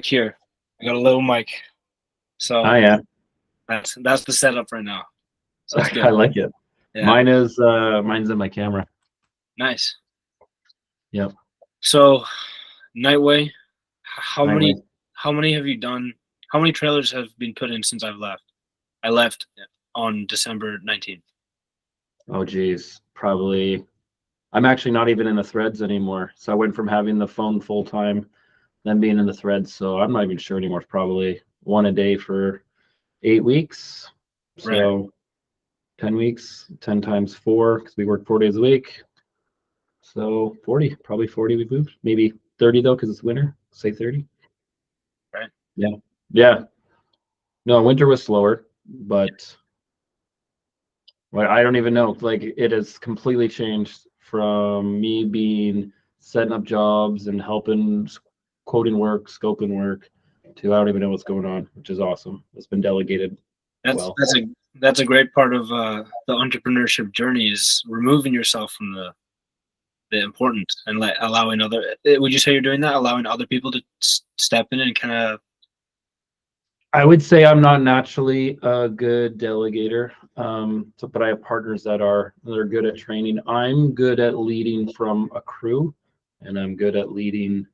here. I got a little mic. So Yeah. that's the setup right now. So it's good. I like it. Yeah. Mine's in my camera. Nice. Yep. So Nightway, how Nightway. many have you done? How many trailers have been put in since I've left? I left on December 19th. Oh geez, probably. I'm actually not even in the threads anymore. So I went from having the phone full time, then being in the threads. So I'm not even sure anymore. It's probably one a day for 8 weeks. So Right. 10 weeks, 10 times 4, because we work 4 days a week. So 40, probably 40 we've moved. Maybe 30 though, because it's winter. Say 30. Right. Yeah. Yeah. No, winter was slower, but I don't even know. Like it has completely changed from me being setting up jobs and helping quoting work, scoping work, to I don't even know what's going on, which is awesome. It's been delegated well. That's a great part of the entrepreneurship journey, is removing yourself from the important and allowing other. Would you say you're doing that? Allowing other people to step in and kind of. I would say I'm not naturally a good delegator, but I have partners they're good at training. I'm good at leading from a crew, and I'm good at leading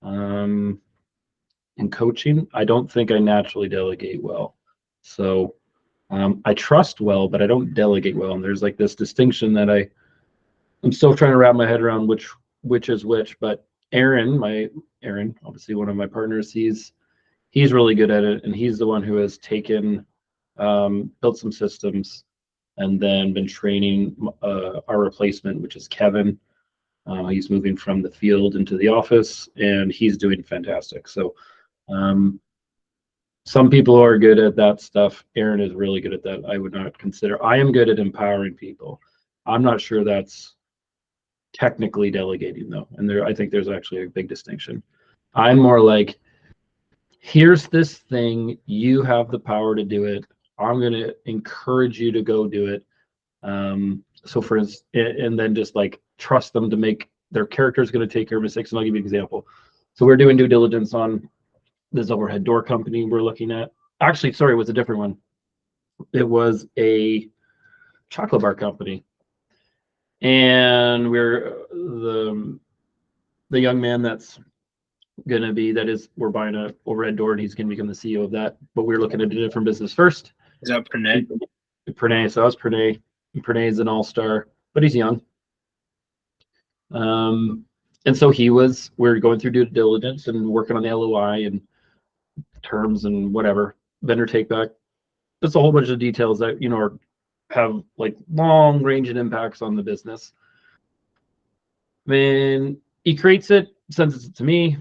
in coaching. I don't think I naturally delegate well. So I trust well, but I don't delegate well. And there's like this distinction that I'm still trying to wrap my head around which is which. But Aaron, obviously one of my partners, he's really good at it, and he's the one who has taken built some systems and then been training our replacement, which is Kevin. He's moving from the field into the office, and he's doing fantastic. So some people are good at that stuff. Aaron is really good at that. I would not consider. I am good at empowering people. I'm not sure that's technically delegating though, and I think there's actually a big distinction. I'm more like, here's this thing, you have the power to do it. I'm going to encourage you to go do it. So for instance, and then just like trust them to make their characters going to take care of mistakes. And I'll give you an example. So we're doing due diligence on this overhead door company we're looking at. Actually, sorry, it was a different one. It was a chocolate bar company. And we're the young man we're buying a overhead door, and he's going to become the CEO of that. But we're looking at a different business first. Is that Pranay? Pranay. So I was Pranay. Pranay is an all-star, but he's young. And so we're going through due diligence and working on the LOI and terms and whatever, vendor take back. There's a whole bunch of details that, have like long ranging impacts on the business. Then he creates it, sends it to me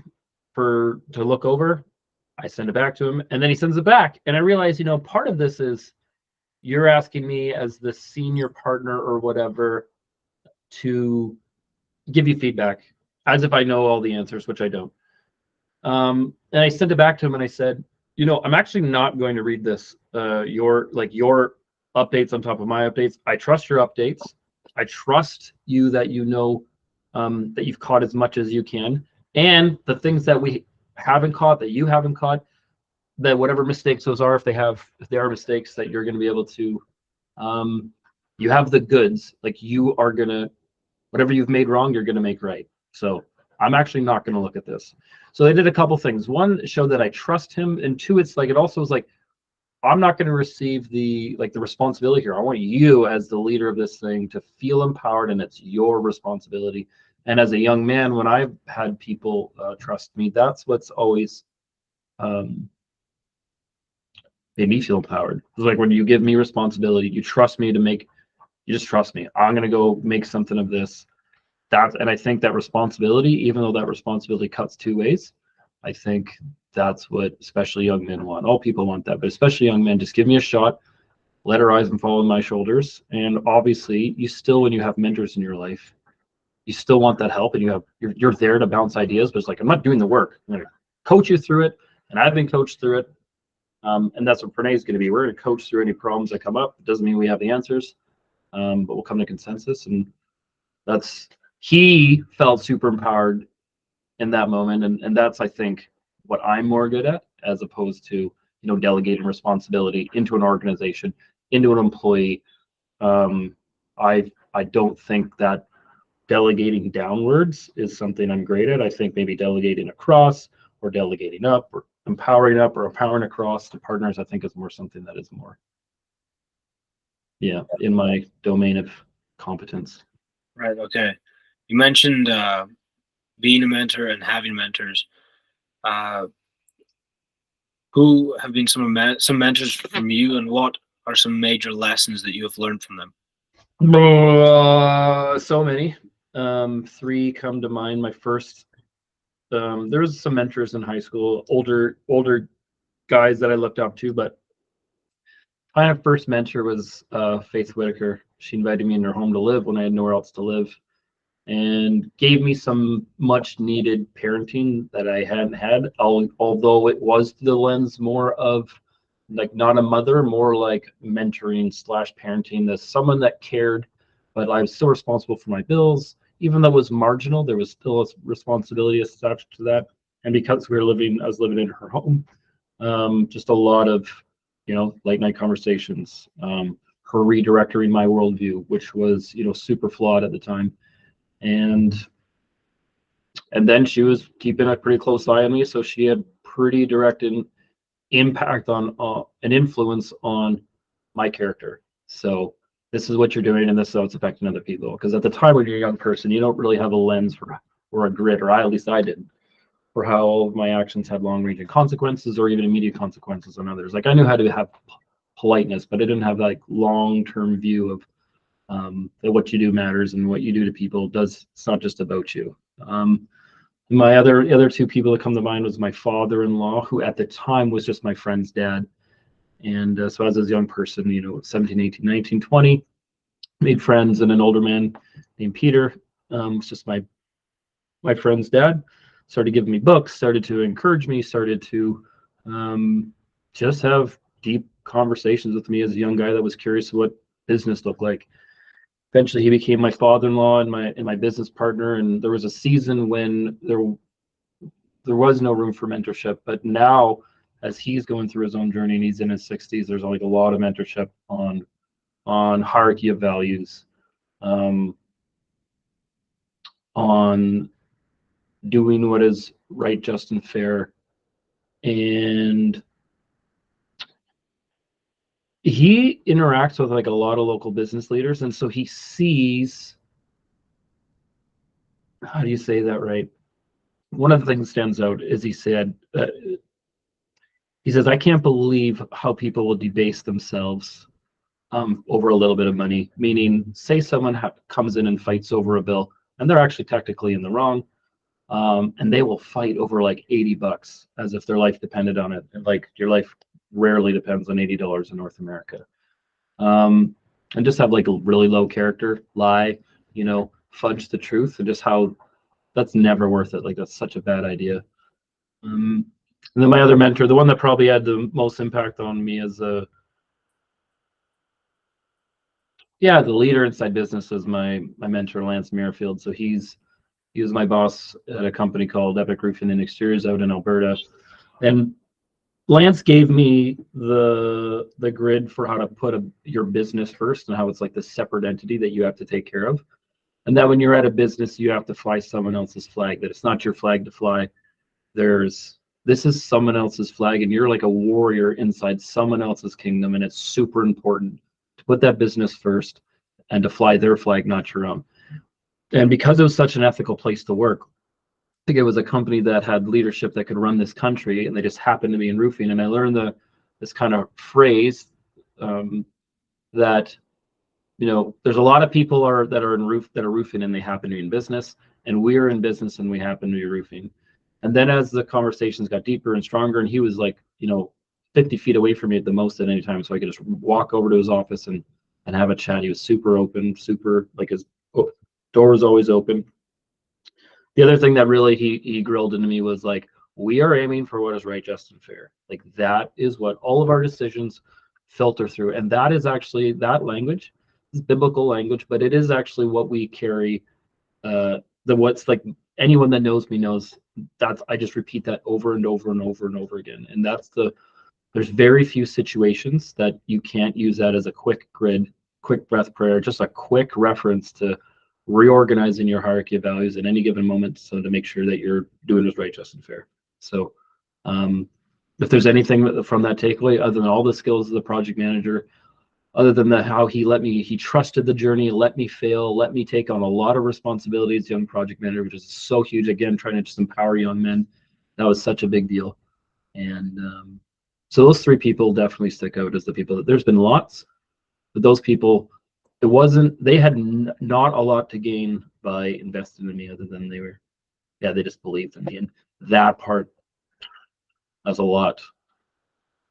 to look over. I send it back to him, and then he sends it back. And I realize, part of this is you're asking me as the senior partner or whatever to give you feedback as if I know all the answers, which I don't. And I sent it back to him, and I said, I'm actually not going to read this. Your updates on top of my updates. I trust your updates. I trust you that that you've caught as much as you can, and the things that we haven't caught, that you haven't caught, that whatever mistakes those are, if they are mistakes, that you're going to be able to, you have the goods. Like you are gonna, whatever you've made wrong, you're gonna make right. So I'm actually not going to look at this. So they did a couple things. One, show that I trust him, and two, it's like, it also was like, I'm not going to receive the responsibility here. I want you as the leader of this thing to feel empowered, and it's your responsibility. And as a young man, when I've had people trust me, that's what's always made me feel empowered. It's like when you give me responsibility, you trust me you just trust me. I'm going to go make something of this. And I think that responsibility, even though that responsibility cuts two ways, I think that's what especially young men want. All people want that, but especially young men, just give me a shot, let her rise and fall on my shoulders. And obviously, you still, when you have mentors in your life, you still want that help, and you're there to bounce ideas, but it's like, I'm not doing the work. I'm going to coach you through it, and I've been coached through it. And that's what Pranay is going to be. We're going to coach through any problems that come up. It doesn't mean we have the answers, but we'll come to consensus. And he felt super empowered in that moment. And that's, I think, what I'm more good at, as opposed to, delegating responsibility into an organization, into an employee. I don't think that delegating downwards is something I'm great at. I think maybe delegating across, or delegating up, or empowering up, or empowering across to partners, I think is more something that is more, in my domain of competence. Right. Okay. You mentioned being a mentor and having mentors. Uh, who have been some mentors from you, and what are some major lessons that you have learned from them? So many. Three come to mind. My first, there was some mentors in high school, older guys that I looked up to, but my first mentor was Faith Whitaker. She invited me in her home to live when I had nowhere else to live, and gave me some much needed parenting that I hadn't had, although it was through the lens more of like not a mother, more like mentoring / parenting. As someone that cared, but I was still responsible for my bills. Even though it was marginal, there was still a responsibility attached to that. And because I was living in her home, just a lot of, late night conversations, her redirecting my worldview, which was, super flawed at the time. And then she was keeping a pretty close eye on me, so she had pretty direct impact on an influence on my character. So this is what you're doing, and this is how it's affecting other people. Because at the time when you're a young person, you don't really have a lens or a grid, or at least I didn't, for how all of my actions had long-ranging consequences or even immediate consequences on others. Like I knew how to have politeness, but I didn't have like long-term view of that what you do matters, and what you do to people it's not just about you. My other two people that come to mind was my father-in-law, who at the time was just my friend's dad. And so as a young person, 17, 18, 19, 20, made friends, and an older man named Peter, was just my friend's dad, started giving me books, started to encourage me, started to just have deep conversations with me as a young guy that was curious what business looked like. Eventually, he became my father-in-law and my business partner. And there was a season when there was no room for mentorship. But now, as he's going through his own journey and he's in his 60s, there's like a lot of mentorship on hierarchy of values, on doing what is right, just, and fair. And he interacts with like a lot of local business leaders, and so he sees, how do you say that right? One of the things that stands out is he says, I can't believe how people will debase themselves over a little bit of money. Meaning, say someone comes in and fights over a bill, and they're actually technically in the wrong, and they will fight over like $80 as if their life depended on it. And like your life rarely depends on $80 in North America. And just have like a really low character, lie, fudge the truth, and just how that's never worth it. Like that's such a bad idea. And then my other mentor, the one that probably had the most impact on me as the leader inside business, was my mentor, Lance Merrifield. So he was my boss at a company called Epic Roofing and Exteriors out in Alberta. And Lance gave me the grid for how to put your business first, and how it's like this separate entity that you have to take care of. And that when you're at a business, you have to fly someone else's flag, that it's not your flag to fly. This is someone else's flag, and you're like a warrior inside someone else's kingdom. And it's super important to put that business first and to fly their flag, not your own. And because it was such an ethical place to work, I think it was a company that had leadership that could run this country, and they just happened to be in roofing. And I learned this kind of phrase that, there's a lot of people that are roofing, and they happen to be in business, and we're in business and we happen to be roofing. And then as the conversations got deeper and stronger, and he was like, 50 feet away from me at the most at any time, so I could just walk over to his office and have a chat. He was super open, super, like his door was always open. The other thing that really he grilled into me was like, we are aiming for what is right, just, and fair. Like that is what all of our decisions filter through. And that is actually, that language is biblical language, but it is actually what we carry, what's like anyone that knows me knows I just repeat that over and over and over and over again. And there's very few situations that you can't use that as a quick breath prayer, just a quick reference to reorganizing your hierarchy of values at any given moment, so to make sure that you're doing what's right, just, and fair. So if there's anything from that takeaway, other than all the skills of the project manager, other than how he trusted the journey, let me fail, let me take on a lot of responsibilities as young project manager, which is so huge. Again, trying to just empower young men. That was such a big deal. And so those three people definitely stick out as the people that there's been lots, but those people, they had not a lot to gain by investing in me, other than they just believed in me. And that part, that's a lot.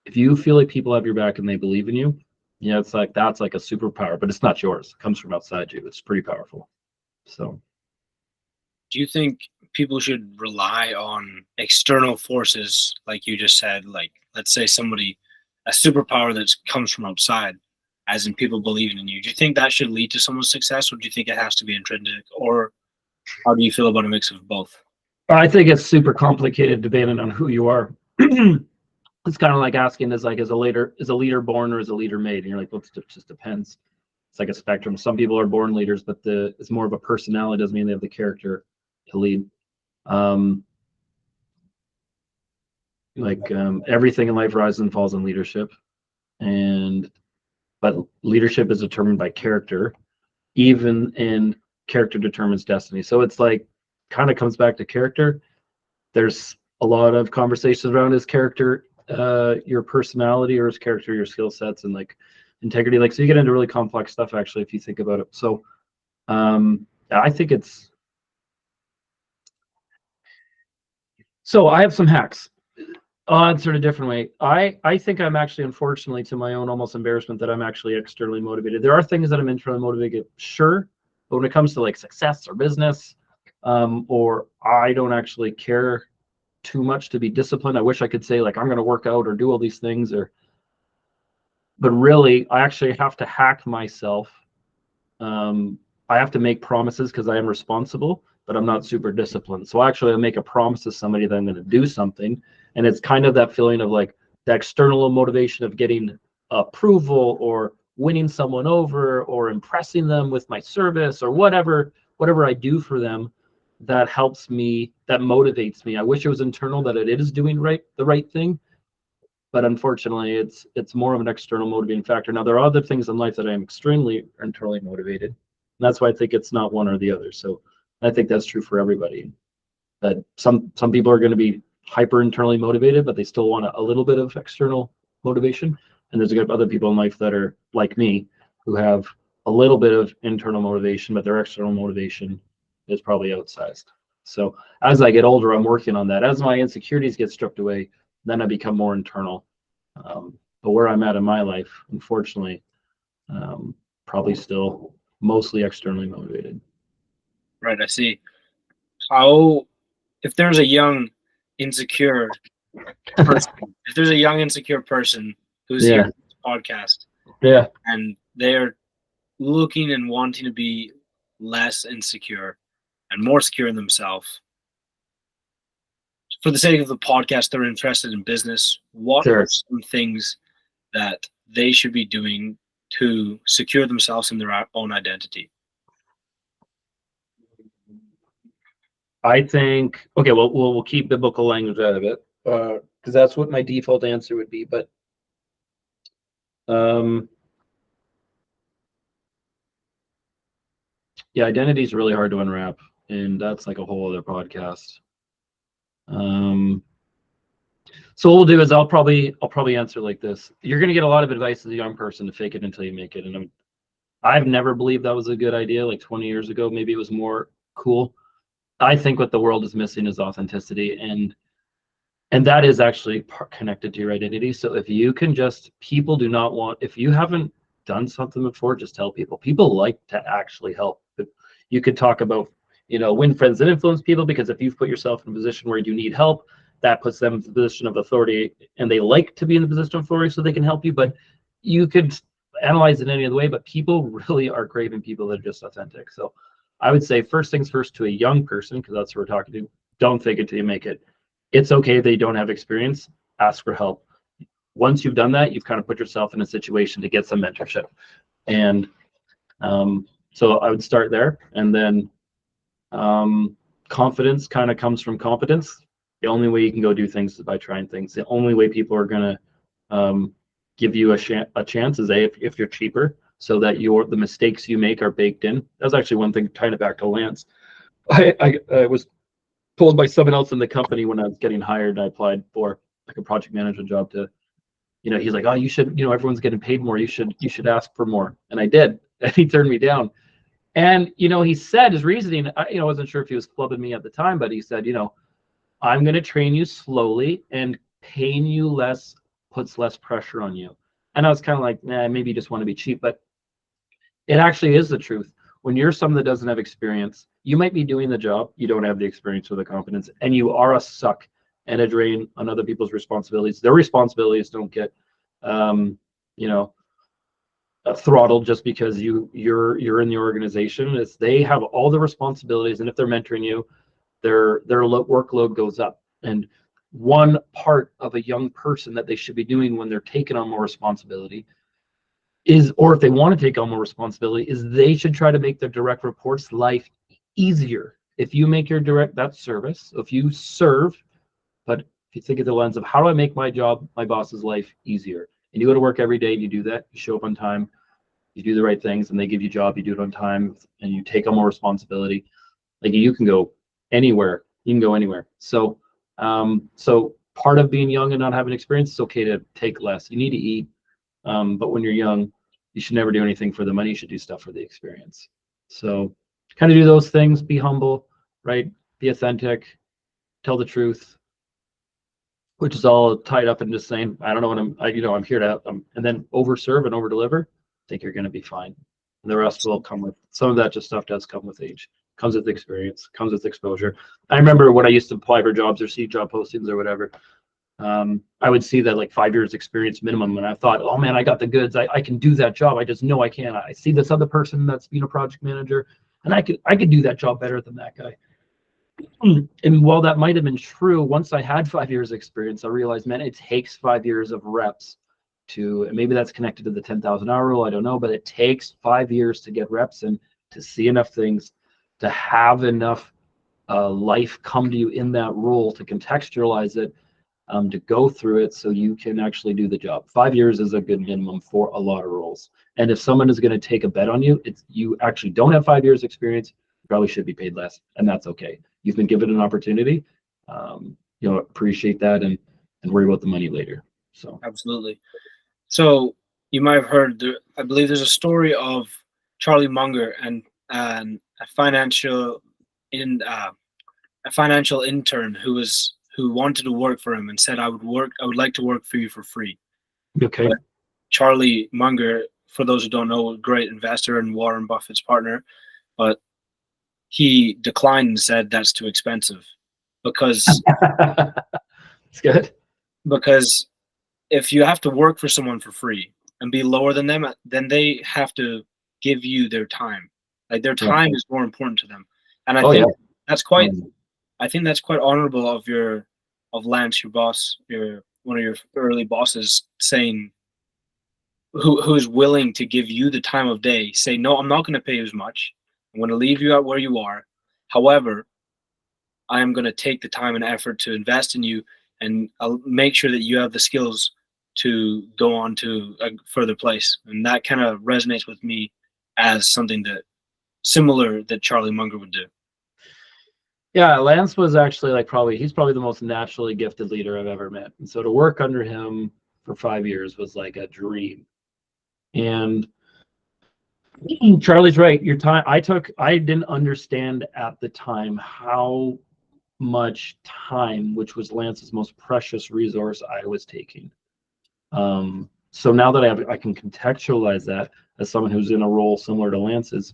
If you feel like people have your back and they believe in you, it's like, that's like a superpower, but it's not yours. It comes from outside you. It's pretty powerful. So do you think people should rely on external forces, like you just said, like, let's say a superpower that comes from outside, as in people believing in you? Do you think that should lead to someone's success, or do you think it has to be intrinsic? Or how do you feel about a mix of both? I think it's super complicated, depending on who you are. It's kind of like asking, is a leader born or is a leader made? And you're like, well, it just depends. It's like a spectrum. Some people are born leaders, but it's more of a personality. Doesn't mean they have the character to lead. Everything in life rises and falls in leadership, but leadership is determined by character, and character determines destiny. So it's like, kind of comes back to character. There's a lot of conversations around his character, your personality, or his character, your skill sets, and like integrity. Like, so you get into really complex stuff, actually, if you think about it. So I think so I have some hacks. I'll answer it a different way. I think I'm actually, unfortunately, to my own almost embarrassment, that I'm actually externally motivated. There are things that I'm internally motivated, sure, but when it comes to like success or business, or I don't actually care too much to be disciplined. I wish I could say, like, I'm going to work out or do all these things, but really, I actually have to hack myself. I have to make promises because I am responsible, but I'm not super disciplined. So actually, I make a promise to somebody that I'm going to do something. And it's kind of that feeling of like the external motivation of getting approval, or winning someone over, or impressing them with my service, or whatever I do for them, that helps me, that motivates me. I wish it was internal, that it is doing the right thing, but unfortunately it's more of an external motivating factor. Now, there are other things in life that I am extremely internally motivated, and that's why I think it's not one or the other. So I think that's true for everybody, that some people are going to be hyper internally motivated, but they still want a little bit of external motivation. And there's other people in life that are like me, who have a little bit of internal motivation, but their external motivation is probably outsized. So as I get older, I'm working on that. As my insecurities get stripped away, then I become more internal. But where I'm at in my life, unfortunately, probably still mostly externally motivated. Right, I see. If there's a young insecure person, who's here on this podcast, and they're looking and wanting to be less insecure and more secure in themselves, for the sake of the podcast, they're interested in business, what are some things that they should be doing to secure themselves in their own identity? I think, okay, well, we'll keep biblical language out of it, because that's what my default answer would be. But yeah, identity is really hard to unwrap, and that's like a whole other podcast. So what we'll do is I'll probably answer like this. You're going to get a lot of advice as a young person to fake it until you make it, and I've never believed that was a good idea. Like 20 years ago, maybe it was more cool. I think what the world is missing is authenticity, and that is actually connected to your identity. So if you can if you haven't done something before, just tell people. People like to actually help. You could talk about, win friends and influence people, because if you've put yourself in a position where you need help, that puts them in the position of authority, and they like to be in the position of authority so they can help you. But you could analyze it any other way, but people really are craving people that are just authentic. So I would say first things first to a young person, because that's what we're talking to. Don't fake it till you make it. It's okay they don't have experience. Ask for help. Once you've done that, you've kind of put yourself in a situation to get some mentorship. And so I would start there, and then confidence kind of comes from competence. The only way you can go do things is by trying things. The only way people are going to give you a chance is if you're cheaper, so that the mistakes you make are baked in. That was actually one thing, tying it back to Lance. I was told by someone else in the company when I was getting hired, I applied for like a project management job to, he's like, oh, you should, everyone's getting paid more. You should ask for more. And I did, and he turned me down. And, he said his reasoning, I wasn't sure if he was clubbing me at the time, but he said, I'm going to train you slowly, and paying you less puts less pressure on you. And I was kind of like, nah, maybe you just want to be cheap, but it actually is the truth. When you're someone that doesn't have experience, you might be doing the job, you don't have the experience or the competence, and you are a suck and a drain on other people's responsibilities. Their responsibilities don't get, throttled just because you're in the organization. Is they have all the responsibilities, and if they're mentoring you, their workload goes up. And one part of a young person that they should be doing when they're taking on more responsibility is, or if they want to take on more responsibility, is they should try to make their direct reports life easier. If you make your direct, that's service. If you serve, but if you think of the lens of how do I make my job, my boss's life easier, and you go to work every day and you do that, you show up on time, you do the right things, and they give you a job, you do it on time, and you take on more responsibility, like you can go anywhere. You can go anywhere. So so part of being young and not having experience, it's okay to take less. You need to eat, but when you're young, you should never do anything for the money. You should do stuff for the experience. So kind of do those things. Be humble, right? Be authentic, tell the truth, which is all tied up in just saying, I don't know what I'm here to, and then overserve and over deliver. I think you're going to be fine. And the rest will come with, some of that just stuff does come with age, comes with experience, comes with exposure. I remember when I used to apply for jobs or see job postings or whatever, I would see that like 5 years experience minimum, and I thought, oh man, I got the goods. I can do that job. I just know I can. I see this other person that's being a project manager, and I could do that job better than that guy. And while that might have been true, once I had 5 years experience, I realized, man, it takes 5 years of reps to, and maybe that's connected to the 10,000 hour rule. I don't know, but it takes 5 years to get reps and to see enough things, to have enough life come to you in that role, to contextualize it, to go through it so you can actually do the job. 5 years is a good minimum for a lot of roles. And if someone is going to take a bet on you, you actually don't have 5 years experience, you probably should be paid less, and that's okay. You've been given an opportunity, appreciate that and worry about the money later. So Absolutely. So you might have heard, I believe there's a story of Charlie Munger and a financial intern who wanted to work for him and said, I would like to work for you for free. Okay. But Charlie Munger, for those who don't know, a great investor and Warren Buffett's partner, but he declined and said that's too expensive because it's good. Because if you have to work for someone for free and be lower than them, then they have to give you their time. Like their time is more important to them. And I think that's quite honorable of Lance, your boss, one of your early bosses, saying who's willing to give you the time of day, say, no, I'm not going to pay you as much. I'm going to leave you at where you are. However, I am going to take the time and effort to invest in you, and I'll make sure that you have the skills to go on to a further place. And that kind of resonates with me as something that similar that Charlie Munger would do. Yeah, Lance was actually he's probably the most naturally gifted leader I've ever met. And so to work under him for 5 years was like a dream. And Charlie's right. Your time, I didn't understand at the time how much time, which was Lance's most precious resource, I was taking. So now that I can contextualize that as someone who's in a role similar to Lance's,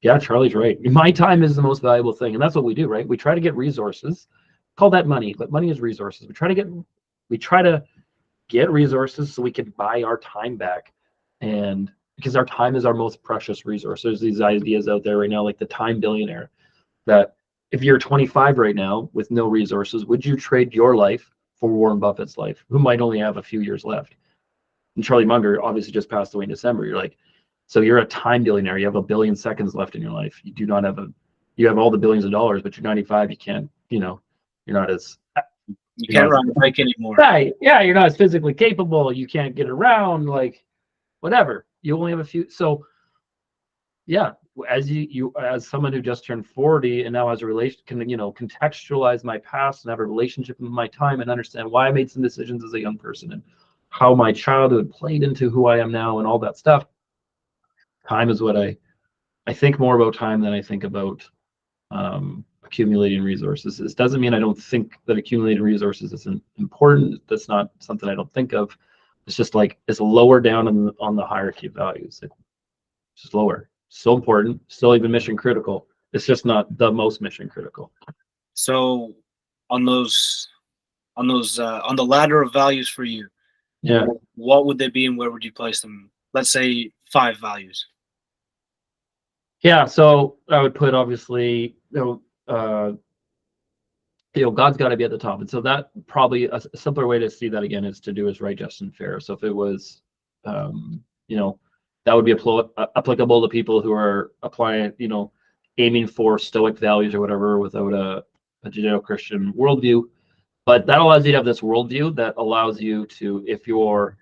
yeah, Charlie's right. My time is the most valuable thing, and that's what we do, right? We try to get resources, call that money, but money is resources. We try to get resources so we can buy our time back, and because our time is our most precious resource. There's these ideas out there right now, like the time billionaire, that if you're 25 right now with no resources, would you trade your life for Warren Buffett's life, who might only have a few years left? And Charlie Munger obviously just passed away in December. You're like, so you're a time billionaire. You have 1 billion seconds left in your life. You do not have you have all the billions of dollars, but you're 95. You can't, you're not as, You can't ride a bike anymore. right. Yeah. You're not as physically capable. You can't get around, like whatever. You only have a few. So yeah, as you as someone who just turned 40 and now has a relation, can contextualize my past and have a relationship with my time and understand why I made some decisions as a young person and how my childhood played into who I am now and all that stuff. Time is what I think more about time than I think about accumulating resources. This doesn't mean I don't think that accumulating resources isn't important. That's not something I don't think of. It's just like it's lower down on the hierarchy of values. It's just lower. So important, still even mission critical. It's just not the most mission critical. So on the ladder of values for you, yeah, what would they be and where would you place them? Let's say 5 values. Yeah, so I would put obviously God's got to be at the top, and so that probably a simpler way to see that again is to do is right, just, and fair. So if it was, that would be applicable to people who are applying, aiming for stoic values or whatever without a Judeo-Christian worldview. But that allows you to have this worldview that allows you to, if you're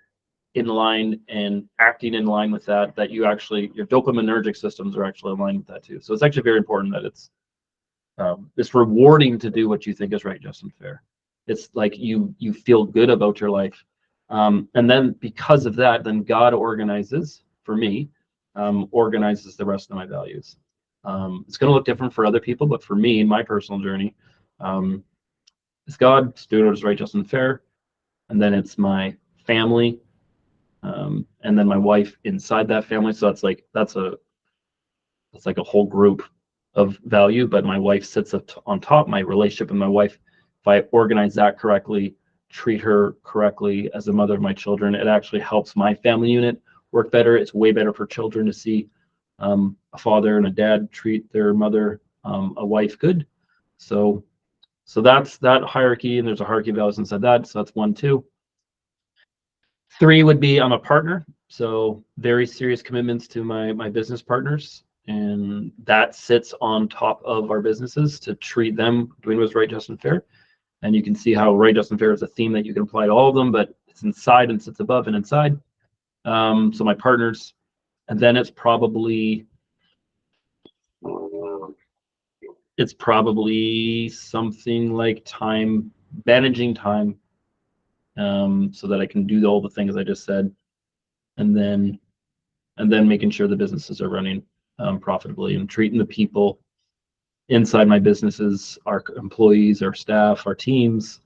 in line and acting in line with that you actually, your dopaminergic systems are actually aligned with that too. So it's actually very important that it's rewarding to do what you think is right, just, and fair. It's like you feel good about your life. And then because of that, then God organizes, for me, organizes the rest of my values. It's going to look different for other people, but for me, in my personal journey, it's God, it's doing what is right, just, and fair. And then it's my family, and then my wife inside that family. So that's like a whole group of value, but my wife sits up on top. My relationship with my wife, if I organize that correctly, treat her correctly as a mother of my children, it actually helps my family unit work better. It's way better for children to see a father and a dad treat their mother, a wife, good. So that's that hierarchy, and there's a hierarchy of values inside that. So that's 1, 2. 3 would be I'm a partner, so very serious commitments to my business partners, and that sits on top of our businesses to treat them doing what's right, just, and fair. And you can see how right, just, and fair is a theme that you can apply to all of them, but it's inside and sits above and inside. So my partners, and then it's probably something like time, managing time, so that I can do all the things I just said, and then making sure the businesses are running profitably and treating the people inside my businesses, our employees, our staff, our teams,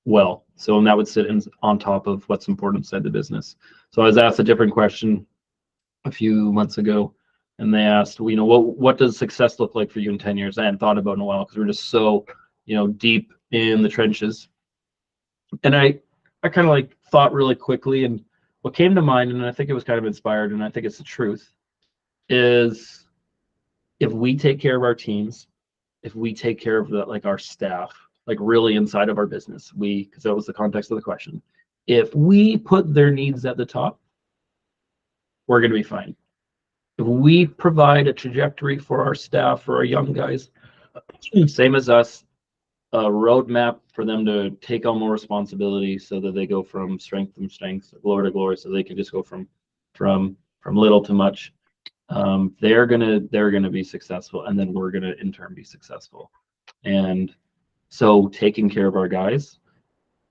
well. So, and that would sit on top of what's important inside the business. So I was asked a different question a few months ago, and they asked, what does success look like for you in 10 years? I hadn't thought about it in a while because we're just so, deep in the trenches. And I kind of like thought really quickly, and what came to mind, and I think it was kind of inspired, and I think it's the truth, is if we take care of our teams, if we take care of our staff, like really inside of our business, because that was the context of the question, if we put their needs at the top, we're going to be fine. If we provide a trajectory for our staff, for our young guys, same as us, a roadmap for them to take on more responsibility so that they go from strength to strength, glory to glory, so they can just go from little to much. They're gonna be successful, and then we're gonna in turn be successful. And so taking care of our guys,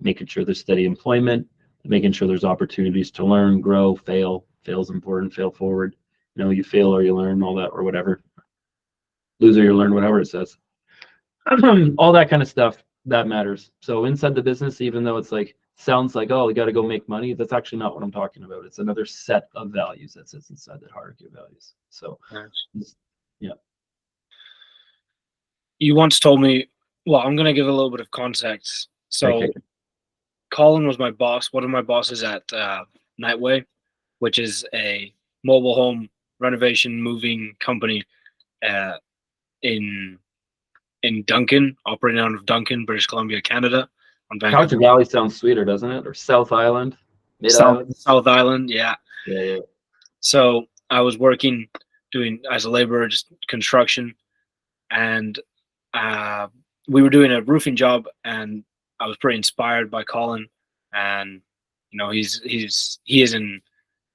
making sure there's steady employment, making sure there's opportunities to learn, grow, fail. Fail's important, fail forward. You fail or you learn, all that, or whatever. Lose or you learn, whatever it says. All that kind of stuff, that matters. So inside the business, even though it's like sounds like, oh, we got to go make money, that's actually not what I'm talking about. It's another set of values that sits inside that hierarchy of values. So nice. Yeah. You once told me, well, I'm going to give a little bit of context. So Okay. Collin was my boss, one of my bosses at Nightway, which is a mobile home renovation moving company uh, in Duncan, operating out of Duncan, British Columbia, Canada, on Crouch Vancouver Valley sounds sweeter, doesn't it? Or South Island, Mid South Island. South Island. Yeah. Yeah, yeah. So I was working doing as a laborer, just construction, and uh, we were doing a roofing job, and I was pretty inspired by Collin, and he is in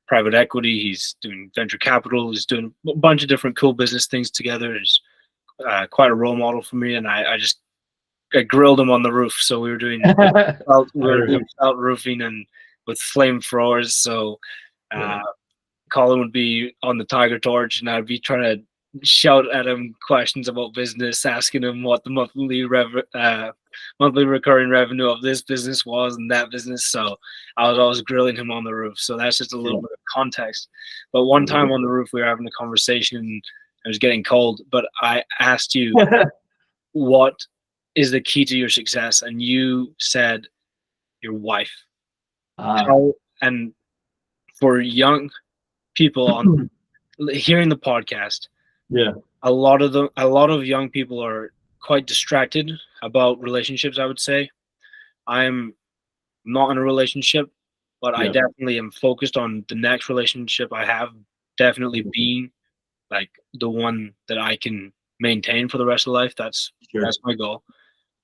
private equity. He's doing venture capital. He's doing a bunch of different cool business things together. He's quite a role model for me, and I grilled him on the roof. So we were doing felt roofing and with flamethrowers. So Yeah. Colin would be on the Tiger Torch, and I'd be trying to shout at him questions about business, asking him what the monthly recurring revenue of this business was and that business. So I was always grilling him on the roof. So that's just a little bit of context. But one time on the roof, we were having a conversation, and it was getting cold. But I asked you, what is the key to your success? And you said your wife. How, and for young people on hearing the podcast, Yeah. a lot of young people are quite distracted about relationships. I would say I'm not in a relationship, but I definitely am focused on the next relationship I have definitely being like the one that I can maintain for the rest of life. That's my goal.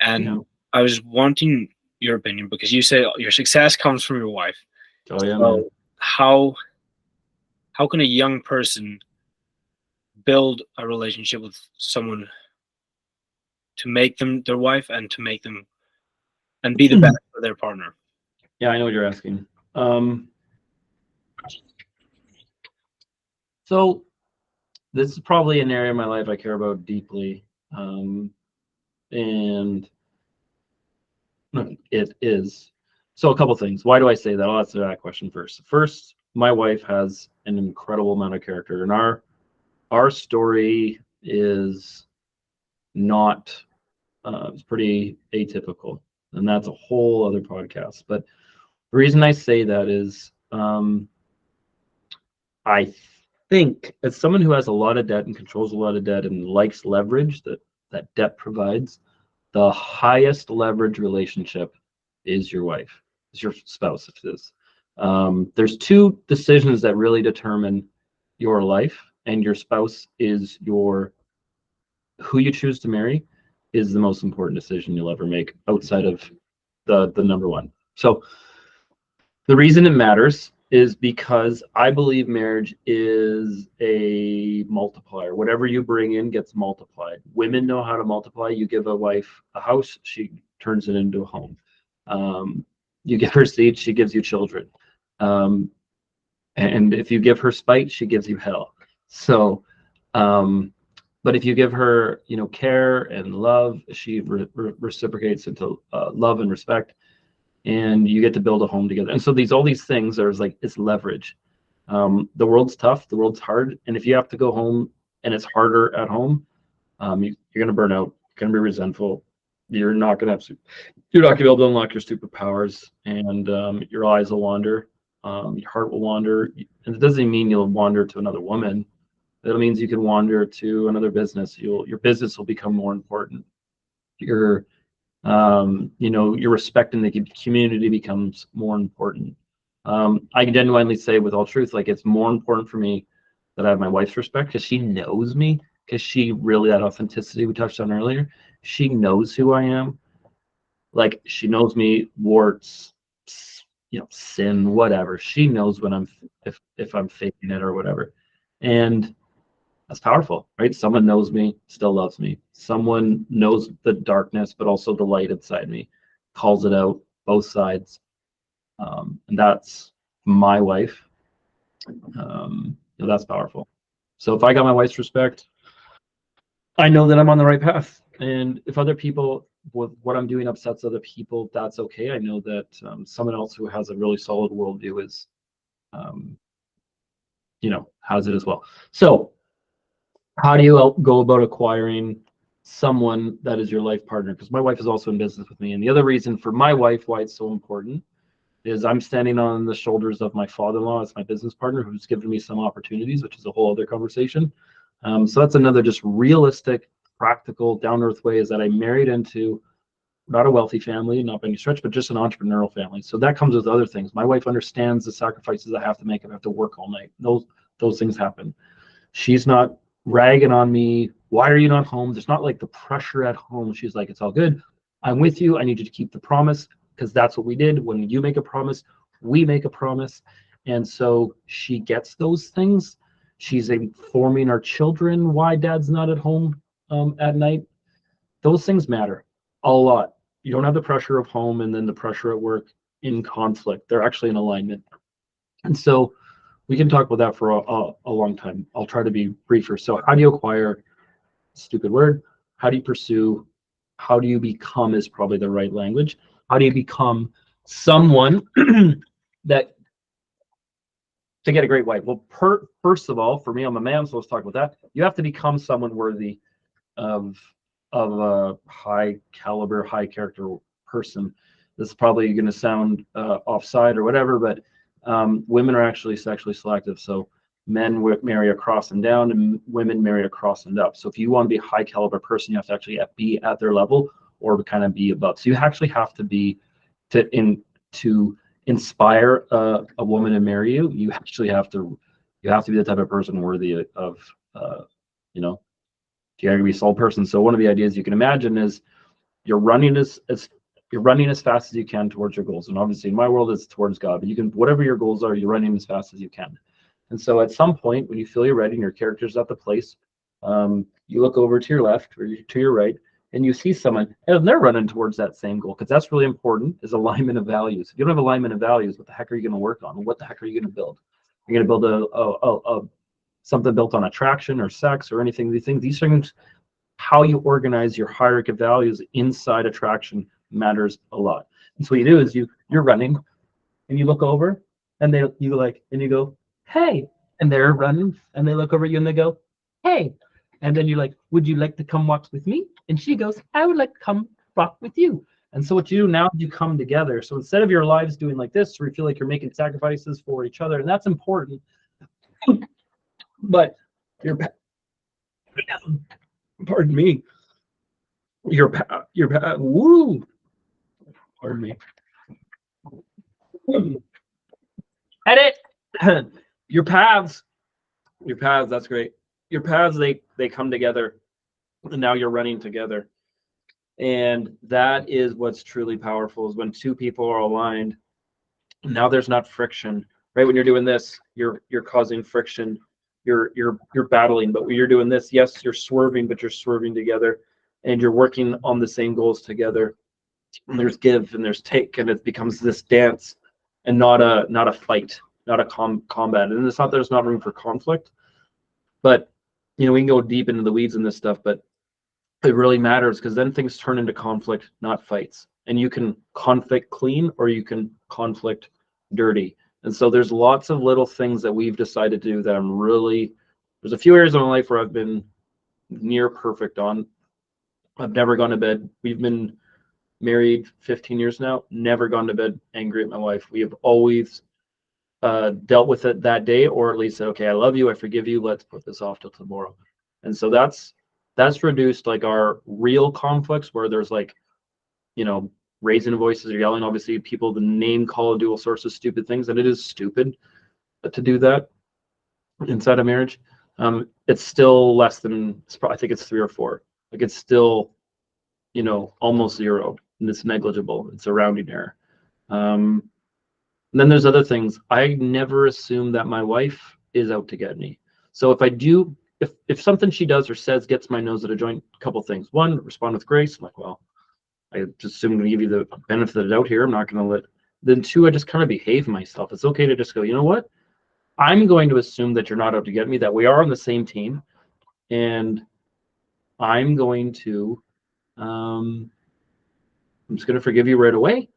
And I was wanting your opinion because you say your success comes from your wife. Oh yeah, So man. how can a young person build a relationship with someone to make them their wife and to make them and be the best for their partner? Yeah, I know what you're asking. So this is probably an area of my life I care about deeply. And it is. So a couple things. Why do I say that? I'll answer that question first. First, my wife has an incredible amount of character, and our story is not it's pretty atypical, and that's a whole other podcast. But the reason I say that is I think as someone who has a lot of debt and controls a lot of debt and likes leverage that debt provides, the highest leverage relationship is your wife, is your spouse. If it is, there's two decisions that really determine your life, and your spouse is who you choose to marry is the most important decision you'll ever make outside of the number one. So the reason it matters is because I believe marriage is a multiplier. Whatever you bring in gets multiplied. Women know how to multiply. You give a wife a house, she turns it into a home. You give her seeds, she gives you children. And if you give her spite, she gives you hell. So, but if you give her, care and love, she reciprocates into love and respect, and you get to build a home together. And so all these things are like, it's leverage. The world's tough, the world's hard, and if you have to go home and it's harder at home, you're going to burn out, you're going to be resentful, you're not going to be able to unlock your superpowers, and your eyes will wander, your heart will wander, and it doesn't mean you'll wander to another woman. That means you can wander to another business. Your business will become more important. Your respect in the community becomes more important. I can genuinely say with all truth, like, it's more important for me that I have my wife's respect, because she knows me, because she really, that authenticity we touched on earlier, she knows who I am. Like, she knows me, warts, sin, whatever. She knows when if I'm faking it or whatever. And that's powerful, right? Someone knows me, still loves me. Someone knows the darkness, but also the light inside me, calls it out, both sides. And that's my wife. That's powerful. So if I got my wife's respect, I know that I'm on the right path. And if other people, with what I'm doing, upsets other people, that's okay. I know that someone else who has a really solid worldview is, has it as well. So how do you go about acquiring someone that is your life partner? Because my wife is also in business with me. And the other reason for my wife, why it's so important, is I'm standing on the shoulders of my father-in-law as my business partner, who's given me some opportunities, which is a whole other conversation. So that's another just realistic, practical, down-to-earth way, is that I married into not a wealthy family, not by any stretch, but just an entrepreneurial family. So that comes with other things. My wife understands the sacrifices I have to make if I have to work all night. Those things happen. She's not ragging on me. Why are you not home? There's not like the pressure at home. She's like, it's all good. I'm with you. I need you to keep the promise, because that's what we did. When you make a promise, we make a promise. And so she gets those things. She's informing our children why dad's not at home at night. Those things matter a lot. You don't have the pressure of home and then the pressure at work in conflict. They're actually in alignment. And so we can talk about that for a long time. I'll try to be briefer. So how do you acquire, stupid word, how do you pursue, how do you become is probably the right language. How do you become someone that, to get a great wife? Well, first of all, for me, I'm a man, so let's talk about that. You have to become someone worthy of a high caliber, high character person. This is probably going to sound offside or whatever, but women are actually sexually selective. So men marry across and down, and women marry across and up. So if you want to be a high caliber person, you have to actually be at their level or kind of be above. So you actually have to be to inspire a woman to marry you. You actually have to be the type of person worthy of you know, you gotta be a soul person. So one of the ideas you can imagine is you're running as fast as you can towards your goals. And obviously in my world it's towards God, but you can, whatever your goals are, you're running as fast as you can. And so at some point when you feel you're ready and your character's at the place, you look over to your left or to your right and you see someone and they're running towards that same goal, because that's really important, is alignment of values. If you don't have alignment of values, what the heck are you going to work on? What the heck are you going to build? You're going to build a something built on attraction or sex or anything. These things, how you organize your hierarchy of values inside attraction matters a lot. And so what you do is you're running and you look over and you go, hey, and they're running and they look over at you and they go, hey, and then you're like, would you like to come walk with me? And she goes, I would like to come walk with you. And so what you do now is you come together. So instead of your lives doing like this, where you feel like you're making sacrifices for each other, and that's important, but pardon me, woo, pardon me, edit, your paths, that's great. Your paths, they come together, and now you're running together. And that is what's truly powerful, is when two people are aligned. Now there's not friction, right? When you're doing this, you're causing friction. You're battling, but when you're doing this, yes, you're swerving, but you're swerving together, and you're working on the same goals together. And there's give and there's take, and it becomes this dance, and not a fight, not a combat. And it's not there's not room for conflict, but we can go deep into the weeds in this stuff, but it really matters, because then things turn into conflict, not fights. And you can conflict clean or you can conflict dirty. And so there's lots of little things that we've decided to do that there's a few areas of my life where I've been near perfect on. I've never gone to bed. We've been married 15 years now, never gone to bed angry at my wife. We have always dealt with it that day, or at least said, okay, I love you, I forgive you, let's put this off till tomorrow. And so that's reduced like our real conflicts, where there's like, raising voices or yelling. Obviously people the name call and do all sorts of stupid things, and it is stupid to do that inside a marriage. It's still less than, I think it's 3 or 4. Like it's still almost 0, and it's negligible. It's a rounding error. And then there's other things. I never assume that my wife is out to get me. So if something she does or says gets my nose at a joint, a couple things. One, respond with grace. I'm like, well, I just assume I'm going to give you the benefit of the doubt here. I'm not going to Then 2, I just kind of behave myself. It's okay to just go, you know what? I'm going to assume that you're not out to get me, that we are on the same team, and I'm going to, I'm just going to forgive you right away.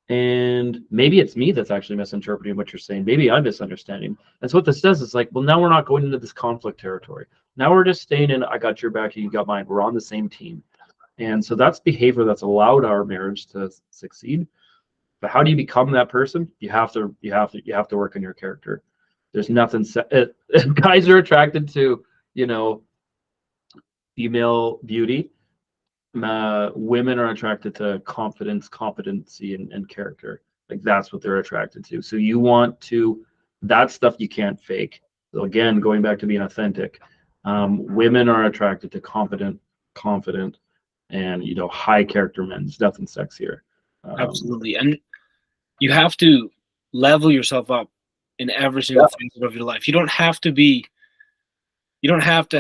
And maybe it's me that's actually misinterpreting what you're saying. Maybe I'm misunderstanding. And so what this does is like, well, now we're not going into this conflict territory. Now we're just staying in, I got your back, you got mine. We're on the same team. And so that's behavior that's allowed our marriage to succeed. But how do you become that person? You have to work on your character. There's nothing guys are attracted to, female beauty. Women are attracted to confidence, competency, and character. Like that's what they're attracted to. So you want to, that stuff you can't fake. So again, going back to being authentic, women are attracted to confident, and high character men. There's nothing sexier. Absolutely. And you have to level yourself up in every single facet of your life. You don't have to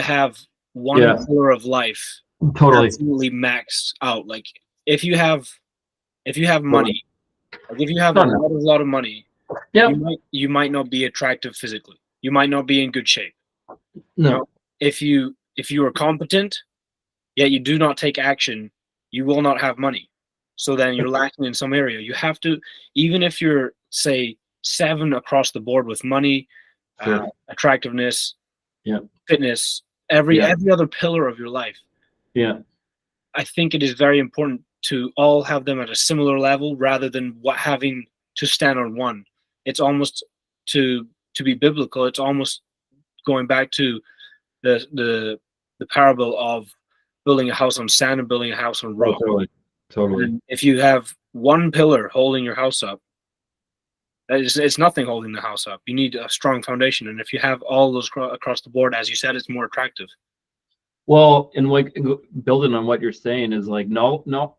have one pillar of life Totally absolutely maxed out. Like if you have money, like if you have a lot of money, you might not be attractive physically. You might not be in good shape. No. If you are competent, yet you do not take action, you will not have money. So then you're lacking in some area. You have to, even if you're, say, 7 across the board with money, attractiveness, fitness, every other pillar of your life. Yeah. I think it is very important to all have them at a similar level rather than having to stand on one. It's almost to be biblical. It's almost going back to the parable of building a house on sand and building a house on rock. Totally. And if you have one pillar holding your house up, it's nothing holding the house up. You need a strong foundation, and if you have all those across the board, as you said, it's more attractive. Well, and like building on what you're saying is like no.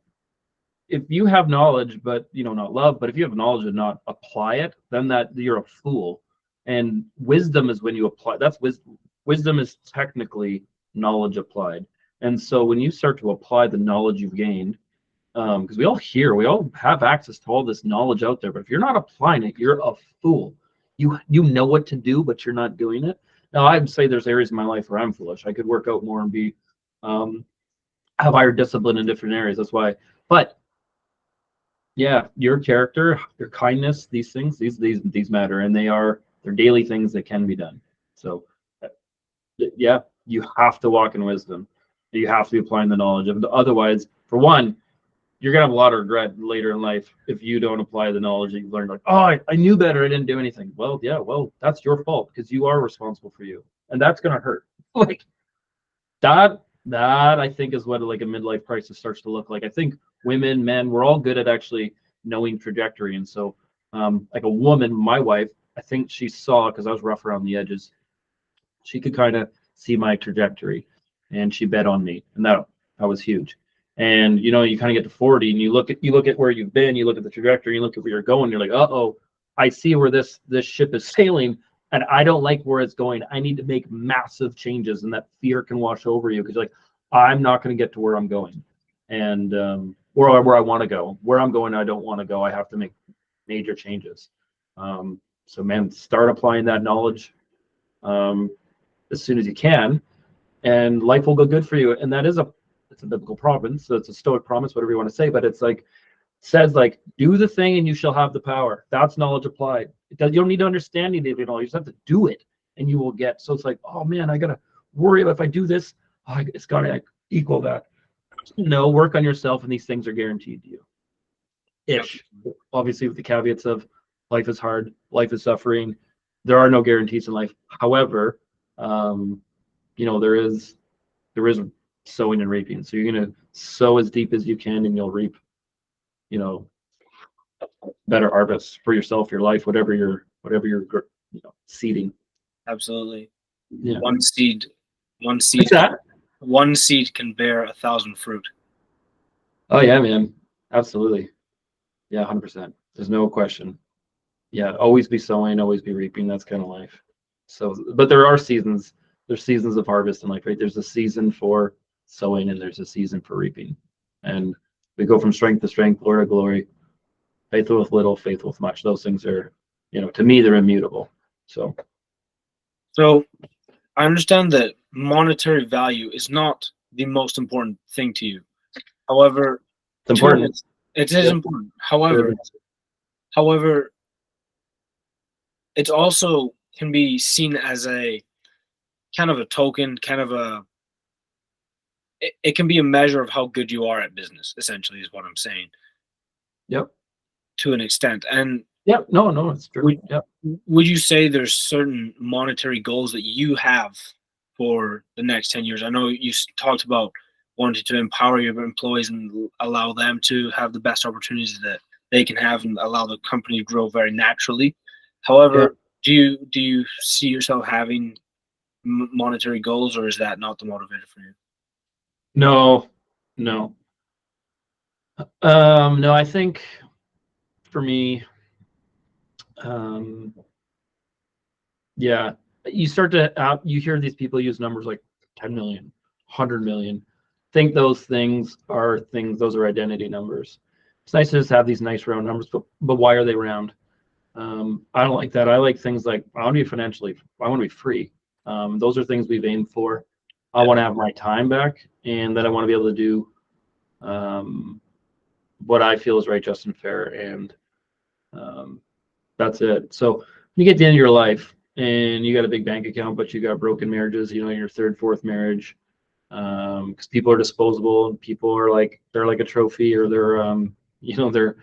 If you have knowledge, but not love, but if you have knowledge and not apply it, then that you're a fool. And wisdom is when you apply. That's wisdom. Wisdom is technically knowledge applied. And so when you start to apply the knowledge you've gained, because we all have access to all this knowledge out there, but if you're not applying it, you're a fool. You know what to do, but you're not doing it. Now, I'd say there's areas in my life where I'm foolish. I could work out more and be have higher discipline in different areas. That's why. But yeah, your character, your kindness, these things, these matter, and they're daily things that can be done. So yeah, you have to walk in wisdom. You have to be applying the knowledge. Otherwise, for one, you're gonna have a lot of regret later in life if you don't apply the knowledge that you've learned. Like, oh, I knew better, I didn't do anything. Well, yeah, that's your fault because you are responsible for you, and that's gonna hurt. Like that I think is what like a midlife crisis starts to look like. I think women, men, we're all good at actually knowing trajectory, and so like a woman, my wife, I think she saw, because I was rough around the edges, she could kind of see my trajectory, and she bet on me, and that was huge. And you kind of get to 40 and you look at where you've been, you look at the trajectory, you look at where you're going, you're like, uh-oh, I see where this ship is sailing, and I don't like where it's going. I need to make massive changes, and that fear can wash over you because you're like, I'm not going to get to where I'm going, and or where I want to go. Where I'm going, I don't want to go. I have to make major changes. So man, start applying that knowledge as soon as you can, and life will go good for you. And it's a biblical promise, so it's a Stoic promise, whatever you want to say, but it's like says like, do the thing and you shall have the power. That's knowledge applied. You don't need to understand it at all. You just have to do it and you will get. So it's like, oh man, I gotta worry about if I do this, it's gotta equal that. No, work on yourself, and these things are guaranteed to you. Ish. Obviously, with the caveats of life is hard, life is suffering. There are no guarantees in life. However, there is sowing and reaping. So you're gonna sow as deep as you can, and you'll reap, better harvests for yourself, your life, whatever you're seeding. Absolutely. Yeah. One seed can bear 1,000 fruit. Oh yeah, man. Absolutely. Yeah, 100%. There's no question. Yeah, always be sowing, always be reaping. That's kind of life. So, but there are seasons. There's seasons of harvest in life, right? There's a season for sowing and there's a season for reaping. And we go from strength to strength, glory to glory, faithful with little, faithful with much. Those things are, to me, they're immutable. So I understand that monetary value is not the most important thing to you. However, it's important. It is important. However, it also can be seen as a kind of a token, it can be a measure of how good you are at business, essentially, is what I'm saying. Yep. to an extent. And Yeah, no, it's true. would Yeah. would you say there's certain monetary goals that you have for the next 10 years? I know you talked about wanting to empower your employees and allow them to have the best opportunities that they can have and allow the company to grow very naturally. Yeah. However, do you see yourself having monetary goals, or is that not the motivator for you? No, no. No, I think for me, um, yeah, you start to you hear these people use numbers like 10 million, 100 million. Think those things are things, those are identity numbers. It's nice to just have these nice round numbers, but why are they round? I don't like that. I like things like I want to be financially, I want to be free. Those are things we've aimed for. I want to have my time back, and that I want to be able to do what I feel is right, just, and fair, and um, that's it. So when you get to the end of your life and you got a big bank account, but you got broken marriages, you know, your third, fourth marriage, because people are disposable and people are like they're like a trophy, or they're you know they're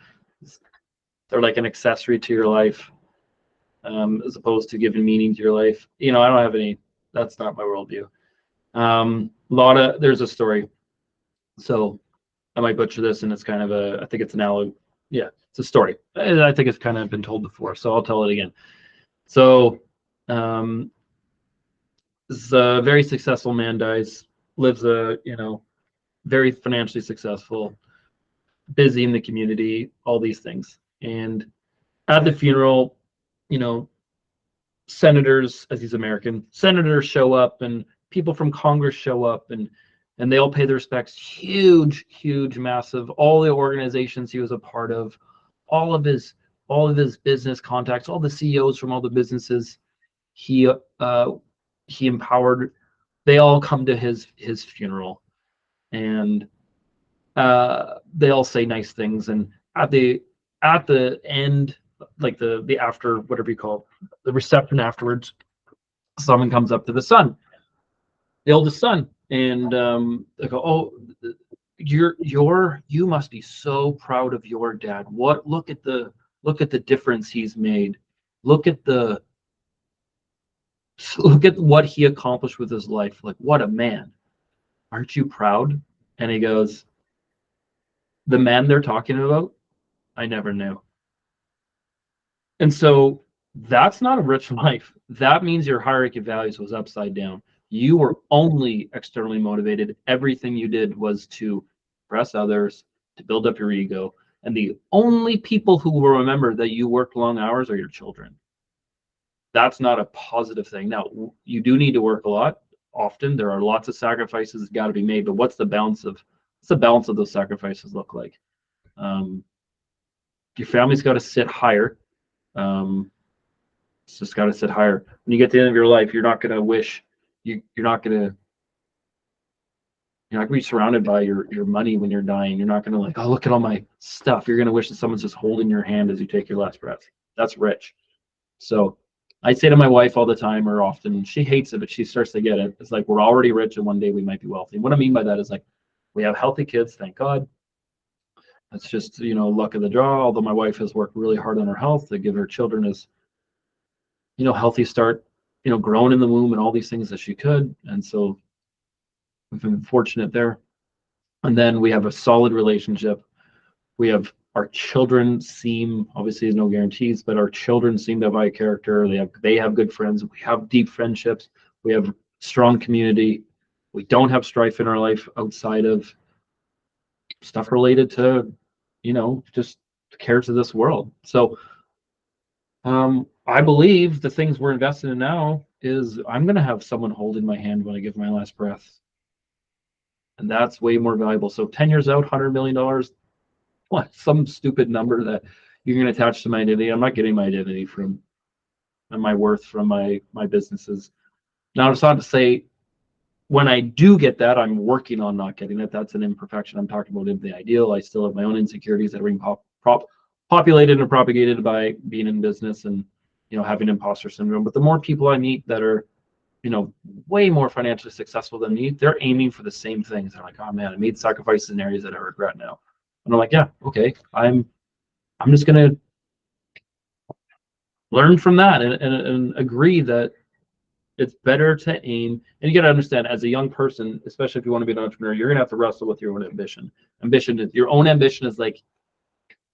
like an accessory to your life, as opposed to giving meaning to your life. You know, I don't have any. That's not my worldview. There's a story. So I might butcher this, and it's kind of I think it's an analog. Yeah, it's a story. I think it's kind of been told before, so I'll tell it again. So, um, this very successful man dies, lives very financially successful, busy in the community, all these things. And at the funeral, you know, senators, as he's American, senators show up, and people from Congress show up, and they all pay their respects. Huge, huge, massive. All the organizations he was a part of, all of his business contacts, all the CEOs from all the businesses he he empowered. They all come to his funeral, and they all say nice things. And at the end, like the after, whatever you call it, the reception afterwards, someone comes up to the son, the oldest son, and they go, "Oh, you must be so proud of your dad. Look at the difference he's made. Look at the look at what he accomplished with his life. Like, what a man. Aren't you proud?" And he goes, "The man they're talking about, I never knew." And so that's not a rich life. That means your hierarchy of values was upside down. You were only externally motivated. Everything you did was to impress others, to build up your ego. And the only people who will remember that you worked long hours are your children. That's not a positive thing. Now, you do need to work a lot. Often there are lots of sacrifices that got to be made, but what's the balance of those sacrifices look like? Your family's got to sit higher. It's just got to sit higher. When you get to the end of your life, you're not going to wish you're not going to be surrounded by your money when you're dying. You're not going to like, oh, look at all my stuff. You're going to wish that someone's just holding your hand as you take your last breath. That's rich. So I say to my wife all the time, or often, she hates it, but she starts to get it. It's like, we're already rich and one day we might be wealthy. What I mean by that is, like, we have healthy kids, thank God. That's just, luck of the draw. Although my wife has worked really hard on her health to give her children as, healthy start, growing in the womb and all these things that she could. And so we've been fortunate there. And then we have a solid relationship. We have our children seem, obviously there's no guarantees, but our children seem to have high character. They have good friends. We have deep friendships. We have strong community. We don't have strife in our life outside of stuff related to, just the cares of this world. So I believe the things we're invested in now is I'm going to have someone holding my hand when I give my last breath. And that's way more valuable. So 10 years out, $100 million, what, some stupid number that you're going to attach to my identity. I'm not getting my identity from, and my worth from my businesses. Now, it's not to say when I do get that, I'm working on not getting it. That's an imperfection. I'm talking about in the ideal. I still have my own insecurities that are being populated and propagated by being in business and, having imposter syndrome. But the more people I meet that are, way more financially successful than me, they're aiming for the same things. They're like, oh man, I made sacrifices in areas that I regret now. And I'm like, yeah, okay, I'm I'm just going to learn from that and agree that it's better to aim. And you got to understand, as a young person, especially if you want to be an entrepreneur, you're going to have to wrestle with your own ambition. Your own ambition is like,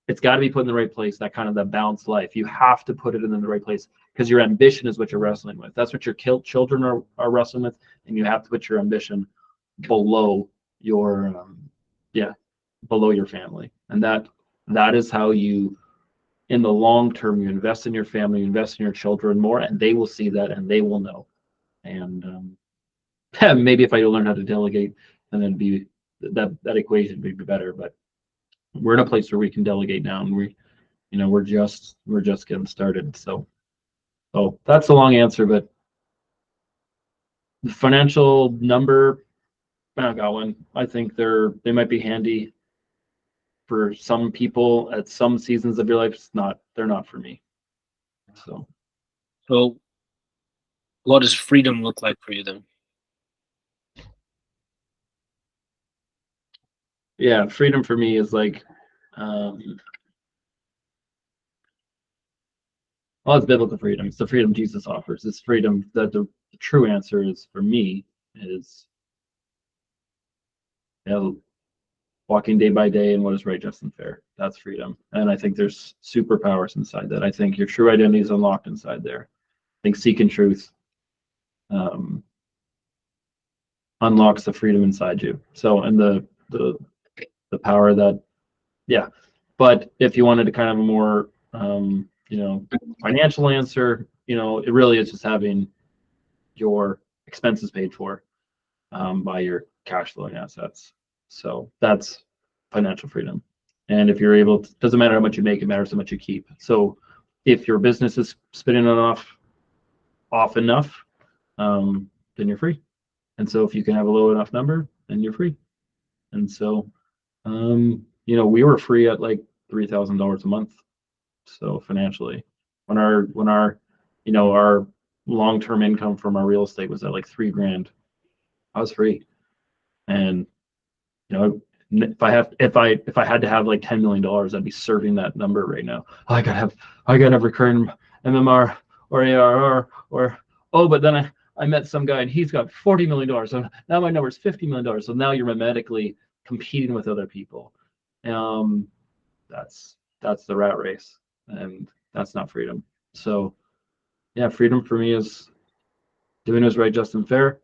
it's got to be put in the right place. That kind of that balanced life. You have to put it in the right place because your ambition is what you're wrestling with. That's what your children are wrestling with, and you have to put your ambition below your below your family. And that is how you, in the long term, you invest in your family, you invest in your children more, and they will see that and they will know. And maybe if I learn how to delegate, and then be that equation would be better. But we're in a place where we can delegate now, and we're just getting started. So that's a long answer, but the financial number, I got one. I think they might be handy for some people at some seasons of your life. They're not for me. So what does freedom look like for you then? Yeah, freedom for me is like, it's biblical freedom. It's the freedom Jesus offers. It's freedom that the true answer is for me is, walking day by day in what is right, just, and fair. That's freedom. And I think there's superpowers inside that. I think your true identity is unlocked inside there. I think seeking truth unlocks the freedom inside you. So, and the power that, yeah. But if you wanted to kind of a more, financial answer, it really is just having your expenses paid for by your cash flowing assets. So that's financial freedom. And if you're able to, doesn't matter how much you make, it matters how much you keep. So if your business is spinning it off enough, then you're free. And so if you can have a low enough number, then you're free. And so, we were free at like $3,000 a month. So financially, when our our long-term income from our real estate was at like $3,000, I was free. And if I had to have like $10 million, I'd be serving that number right now. I gotta have recurring MMR or ARR but then I met some guy and he's got $40 million. So now my number is $50 million. So now you're mimetically competing with other people. That's the rat race, and that's not freedom. So yeah, freedom for me is doing what's right, just, and fair,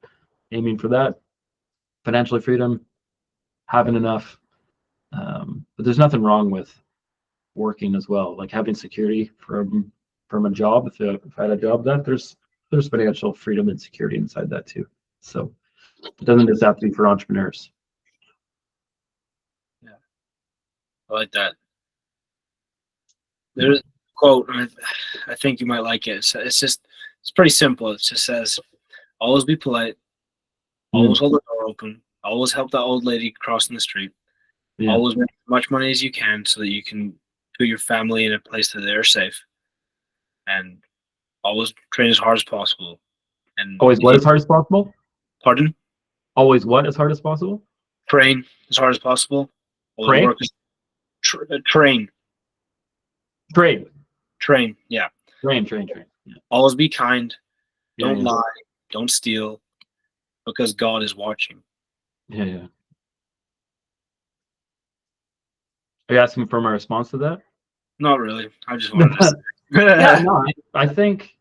aiming for that. Financially freedom, having enough. But there's nothing wrong with working as well, like having security from a job. If I had a job, that there's financial freedom and security inside that too. So it doesn't just have to be for entrepreneurs. Yeah, I like that. There's a quote, I think you might like it. It's pretty simple. It just says, always be polite, always hold the door open, always help that old lady crossing the street, always make as much money as you can so that you can put your family in a place that they're safe, and always train as hard as possible. And always what as hard as possible? Pardon? Always what as hard as possible? Train as hard as possible. Pray? Work train. Yeah. Train. Yeah. Always be kind. Yeah, don't lie. Don't steal, because God is watching. Yeah. Are you asking for my response to that? Not really. I just wanted to say. Yeah, no, I think,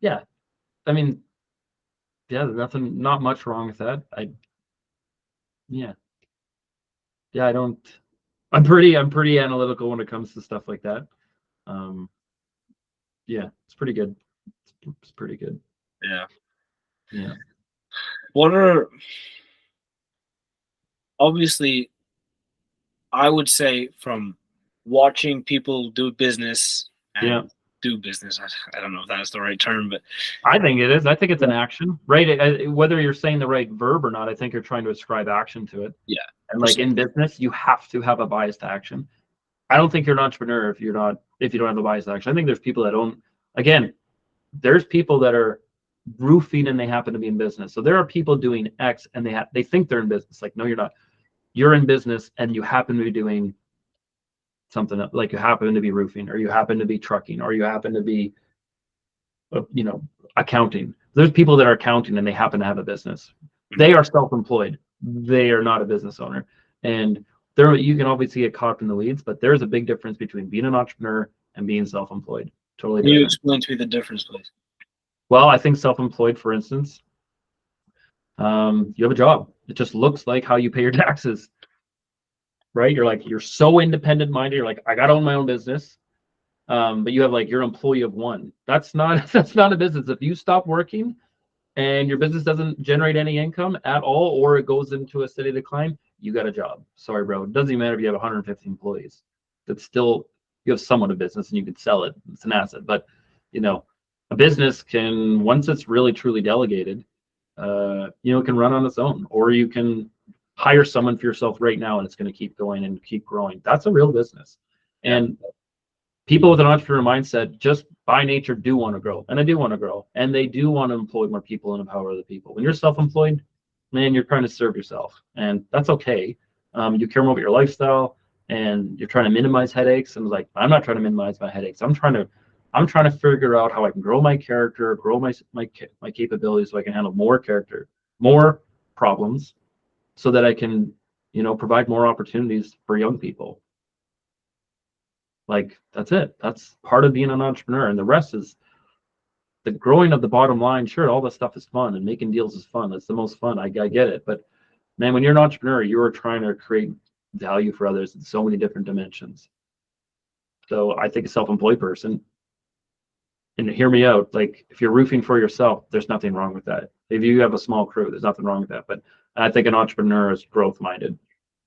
yeah. I mean, yeah, not much wrong with that. I'm pretty analytical when it comes to stuff like that. Yeah, it's pretty good. It's pretty good. Yeah. What are, obviously, I would say, from watching people do business and do business, I don't know if that's the right term, but I think it is. I think it's an action, right? Whether you're saying the right verb or not, I think you're trying to ascribe action to it. Yeah. And like in business, you have to have a bias to action. I don't think you're an entrepreneur if you don't have a bias to action. I think there's people that don't. Again, there's people that are roofing and they happen to be in business. So there are people doing X and they think they're in business. Like, no, you're not. You're in business and you happen to be doing something like you happen to be roofing, or you happen to be trucking, or you happen to be, accounting. There's people that are accounting and they happen to have a business. They are self-employed. They are not a business owner. And there, you can obviously get caught in the weeds, but there's a big difference between being an entrepreneur and being self-employed. Totally Can you different. explain to me the difference, please? Well, I think self-employed, for instance, you have a job. It just looks like how you pay your taxes, right? You're so independent minded. You're like, I got to own my own business. But you have like your employee of one. That's not that's not a business. If you stop working and your business doesn't generate any income at all, or it goes into a steady decline, you got a job. Sorry, bro. It doesn't even matter if you have 150 employees. That's still, you have somewhat of business and you can sell it. It's an asset. But a business can, once it's really truly delegated, it can run on its own, or you can hire someone for yourself right now and it's going to keep going and keep growing. That's a real business. And people with an entrepreneur mindset just by nature do want to grow, and I do want to grow, and they do want to employ more people and empower other people. When you're self-employed, man, you're trying to serve yourself, and that's okay. You care more about your lifestyle, and you're trying to minimize headaches. And like, I'm not trying to minimize my headaches. I'm trying to figure out how I can grow my character, grow my capabilities, so I can handle more problems, so that I can provide more opportunities for young people. Like, that's it. That's part of being an entrepreneur. And the rest is the growing of the bottom line. Sure, all this stuff is fun, and making deals is fun. That's the most fun. I get it. But man, when you're an entrepreneur, you're trying to create value for others in so many different dimensions. So I think a self-employed person, and hear me out, like if you're roofing for yourself, there's nothing wrong with that. If you have a small crew, there's nothing wrong with that. But I think an entrepreneur is growth minded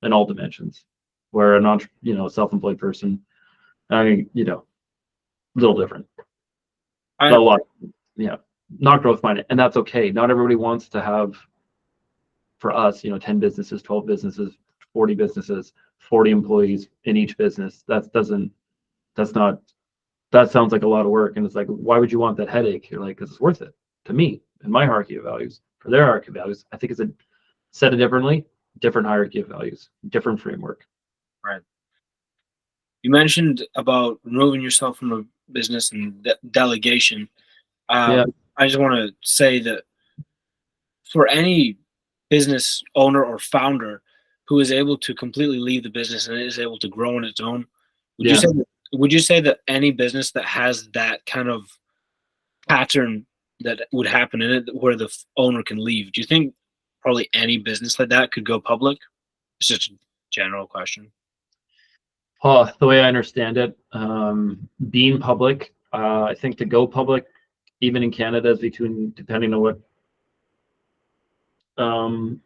in all dimensions, where a self-employed person, I mean, a little different. A lot, not growth minded, and that's okay. Not everybody wants to have, for us, 10 businesses, 12 businesses, 40 businesses, 40 employees in each business. That sounds like a lot of work, and it's like, why would you want that headache? You're like, because it's worth it to me and my hierarchy of values. For their hierarchy of values, I think it's set it differently, different hierarchy of values, different framework. Right. You mentioned about removing yourself from a business and delegation. I just want to say that for any business owner or founder who is able to completely leave the business and is able to grow on its own, would you say that any business that has that kind of pattern that would happen in it, where the owner can leave, do you think probably any business like that could go public? It's just a general question. The way I understand it, being public, I think to go public, even in Canada, is depending on what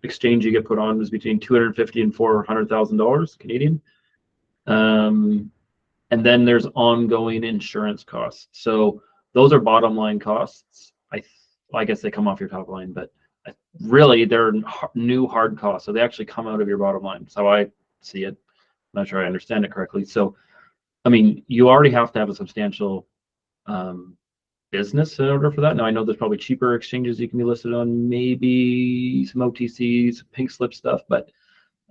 exchange you get put on, is between $250,000 and $400,000 Canadian. And then there's ongoing insurance costs. So those are bottom line costs. I guess they come off your top line, but really they're new hard costs. So they actually come out of your bottom line. That's how I see it. I'm not sure I understand it correctly. So, I mean, you already have to have a substantial business in order for that. Now, I know there's probably cheaper exchanges you can be listed on, maybe some OTCs, pink slip stuff, but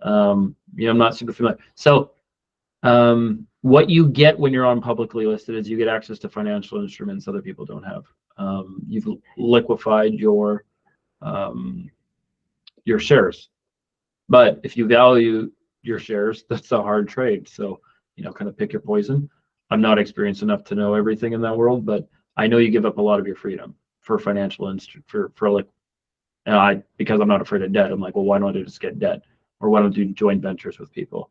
I'm not super familiar. So what you get when you're on publicly listed is you get access to financial instruments other people don't have. You've liquefied your shares, but if you value your shares, that's a hard trade. So, kind of pick your poison. I'm not experienced enough to know everything in that world, but I know you give up a lot of your freedom for financial because I'm not afraid of debt. I'm like, well, why don't I just get debt, or why don't I do joint ventures with people?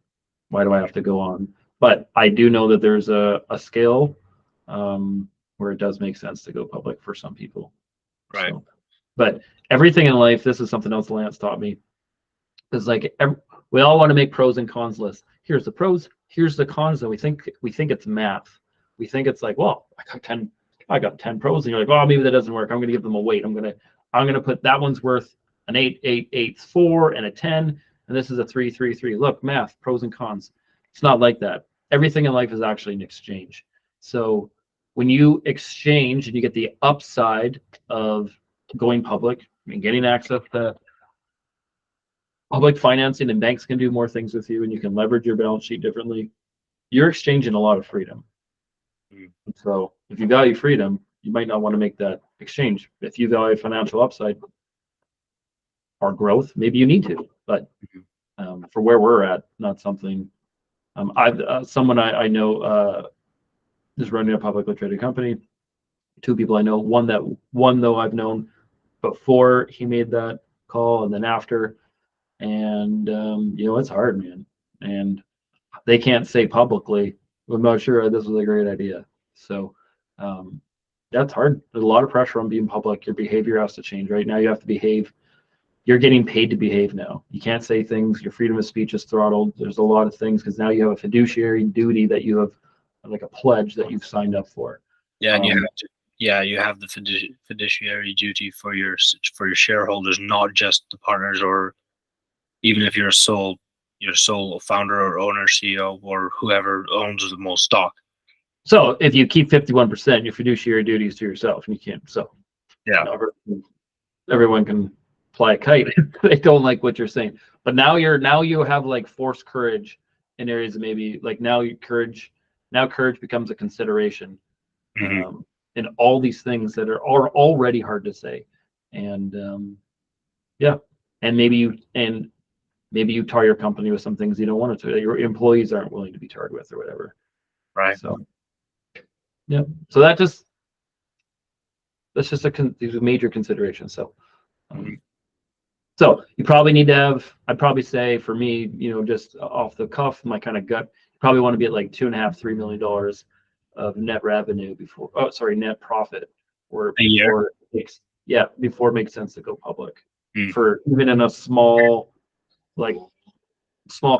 Why do I have to go on? But I do know that there's a scale where it does make sense to go public for some people. Right. So, but everything in life, this is something else Lance taught me. Is like we all want to make pros and cons lists. Here's the pros, here's the cons, and we think it's math. We think it's like, well, I got 10 pros, and you're like, oh, maybe that doesn't work. I'm going to give them a weight. I'm going to put that one's worth an 8, 8, 8, 4, and a 10, and this is a 3, 3, 3. Look, math, pros and cons. It's not like that. Everything in life is actually an exchange. So when you exchange and you get the upside of going public and getting access to public financing, and banks can do more things with you, and you can leverage your balance sheet differently. you're exchanging a lot of freedom. So if you value freedom, you might not want to make that exchange. If you value financial upside or growth, maybe you need to. But for where we're at, not something. Someone I know is running a publicly traded company. Two people I know. One though I've known before he made that call, and then after. And it's hard, man. And they can't say publicly, I'm not sure this was a great idea. So that's hard. There's a lot of pressure on being public. Your behavior has to change. Right now you have to behave. You're getting paid to behave now. You can't say things. Your freedom of speech is throttled. There's a lot of things because now you have a fiduciary duty that you have, like a pledge that you've signed up for. Yeah, and you have the fiduciary duty for your shareholders, not just the partners, or even if you're a sole founder or owner, CEO, or whoever owns the most stock. So if you keep 51%, your fiduciary duty is to yourself, and you can't. So yeah, everyone can fly a kite if they don't like what you're saying. But now you have like forced courage in areas that maybe like courage becomes a consideration in all these things that are already hard to say. And and maybe you tar your company with some things you don't want to, that your employees aren't willing to be tarred with or whatever. Right. So so that's just a major consideration. So so you probably need to have, I'd probably say for me, just off the cuff, my kind of gut, you probably want to be at like $2.5-3 million of net revenue net profit, or a year. Before it makes sense to go public. For even in a small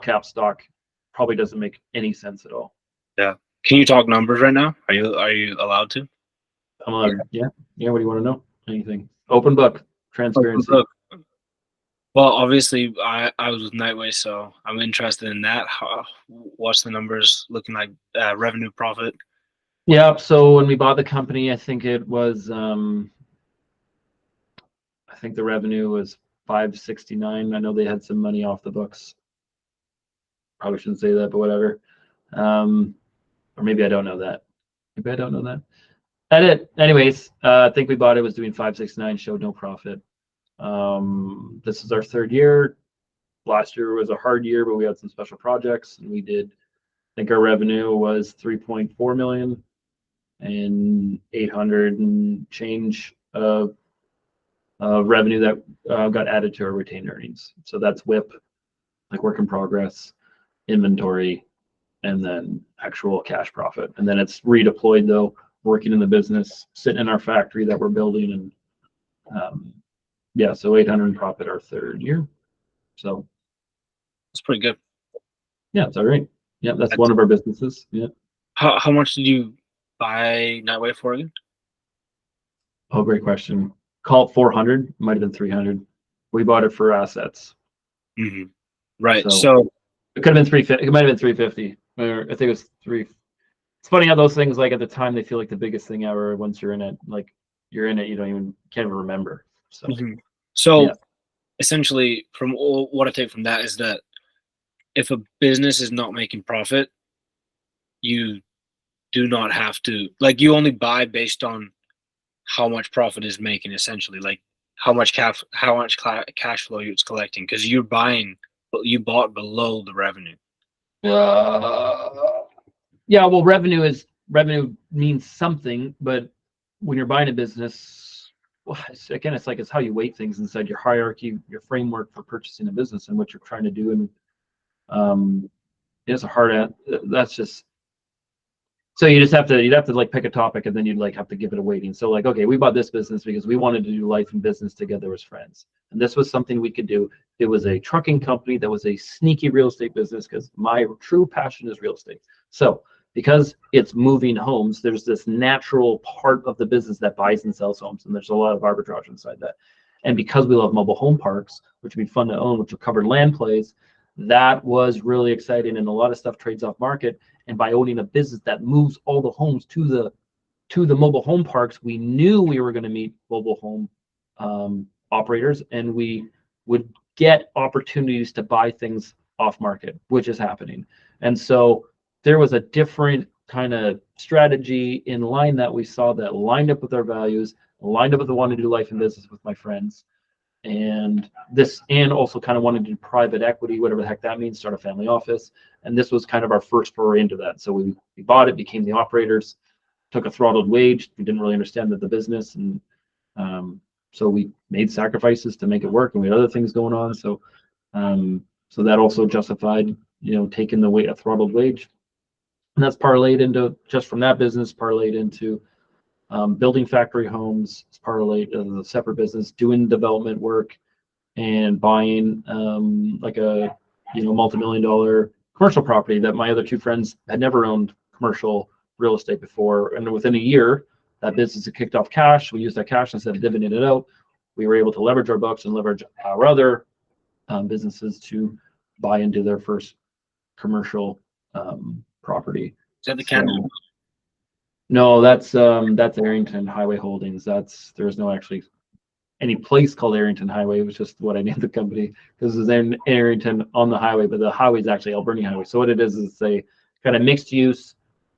cap stock, probably doesn't make any sense at all. Yeah. Can you talk numbers right now? Are you allowed to? I'm allowed. Yeah. What do you want to know? Anything? Open book. Transparency. Open book. Well, obviously, I was with Nightway, so I'm interested in that. What's the numbers looking like? Revenue, profit? Yeah. So when we bought the company, I think it was, I think the revenue was 569. I know they had some money off the books. Probably shouldn't say that, but whatever. Or maybe I don't know that. Anyways, I think we bought it, was doing 569, showed no profit. This is our third year. Last year was a hard year, but we had some special projects, and we did, I think our revenue was 3.4 million and 800 and change of revenue that got added to our retained earnings. So that's WIP, like work in progress, inventory, and then actual cash profit. And then it's redeployed though, working in the business, sitting in our factory that we're building. And so 800 in profit our third year. So it's pretty good. Yeah, it's all right. Yeah, that's one of our businesses. Yeah. How much did you buy Nightway for again? Oh, great question. Call it 400. Might have been 300. We bought it for assets. Right. So it could have been 350. It might have been 350. Or I think it was 3. It's funny how those things, like at the time, they feel like the biggest thing ever. Once you're in it, you can't even remember. So essentially, from what I take from that is that if a business is not making profit, you do not have to, you only buy based on how much profit is making, essentially, like how much cash flow it's collecting, because you bought below the revenue. Well, revenue means something, but when you're buying a business, again, it's how you weight things inside your hierarchy, your framework for purchasing a business, and what you're trying to do. And it's a hard. That's just. So you'd have to pick a topic, and then you'd have to give it a weighting. So okay, we bought this business because we wanted to do life and business together as friends, and this was something we could do. It was a trucking company that was a sneaky real estate business, because my true passion is real estate. So because it's moving homes, there's this natural part of the business that buys and sells homes, and there's a lot of arbitrage inside that. And because we love mobile home parks, which would be fun to own, which are covered land plays, that was really exciting, and a lot of stuff trades off market. And by owning a business that moves all the homes to the mobile home parks, we knew we were going to meet mobile home operators, and we would get opportunities to buy things off market, which is happening. And so there was a different kind of strategy in line that we saw that lined up with our values, lined up with the wanting to do life and business with my friends. And also kind of wanted to do private equity, whatever the heck that means, start a family office. And this was kind of our first foray into that. So we bought it, became the operators, took a throttled wage. We didn't really understand the business. And so we made sacrifices to make it work, and we had other things going on. So so that also justified, taking a throttled wage. And that's parlayed into, just from that business, parlayed into building factory homes, parlayed a separate business, doing development work, and buying like a multi-million-dollar commercial property that my other two friends had never owned commercial real estate before. And within a year, that business had kicked off cash. We used that cash instead of dividending it out. We were able to leverage our books and leverage our other businesses to buy into their first commercial property. Is that the Canada? No, that's Arrington Highway Holdings. There's no actually any place called Arrington Highway. It was just what I named the company, because it's in Arrington on the highway, but the highway is actually Alberni Highway. So what it is it's a kind of mixed use,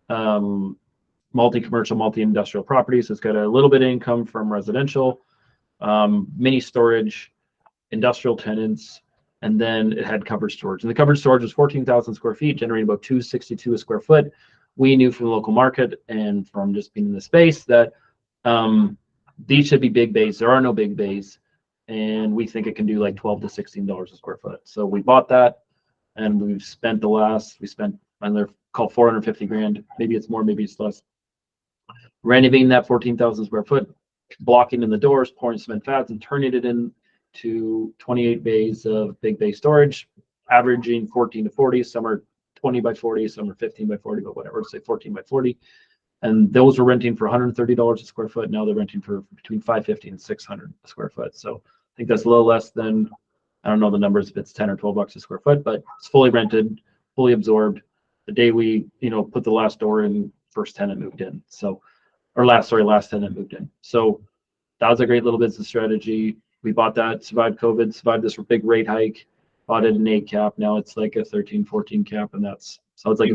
multi-commercial, multi-industrial property. So it's got a little bit of income from residential, mini storage, industrial tenants, and then it had covered storage. And the covered storage was 14,000 square feet, generating about $262 a square foot. We knew from the local market and from just being in the space that these should be big bays. There are no big bays, and we think it can do like $12 to $16 a square foot. So we bought that, and we spent another call 450 grand. Maybe it's more, maybe it's less. Renovating that 14,000 square foot, blocking in the doors, pouring cement pads, and turning it into 28 bays of big bay storage, averaging 14 to 40. Some are 20 by 40, some are 15 by 40, but whatever, say 14 by 40. And those were renting for $130 a square foot. Now they're renting for between $550 and $600 a square foot. So I think that's a little less than, I don't know the numbers, if it's 10 or 12 bucks a square foot, but it's fully rented, fully absorbed. The day we, put the last door in, first tenant moved in. So, last tenant moved in. So that was a great little business strategy. We bought that, survived COVID, survived this big rate hike, bought it an 8 cap. Now it's like a 13, 14 cap, and so it's like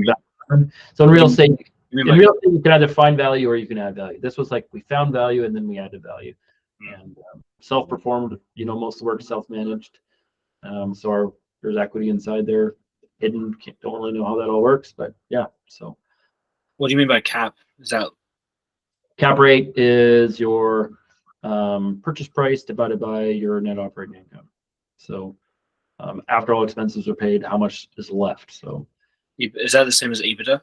so in real estate, you can either find value or you can add value. This was like we found value and then we added value, and self-performed. Most of the work self-managed. So there's equity inside there, hidden. Don't really know how that all works, but yeah. So, what do you mean by cap? Is that cap rate? Is your purchase price divided by your net operating income. So after all expenses are paid, how much is left? So is that the same as EBITDA?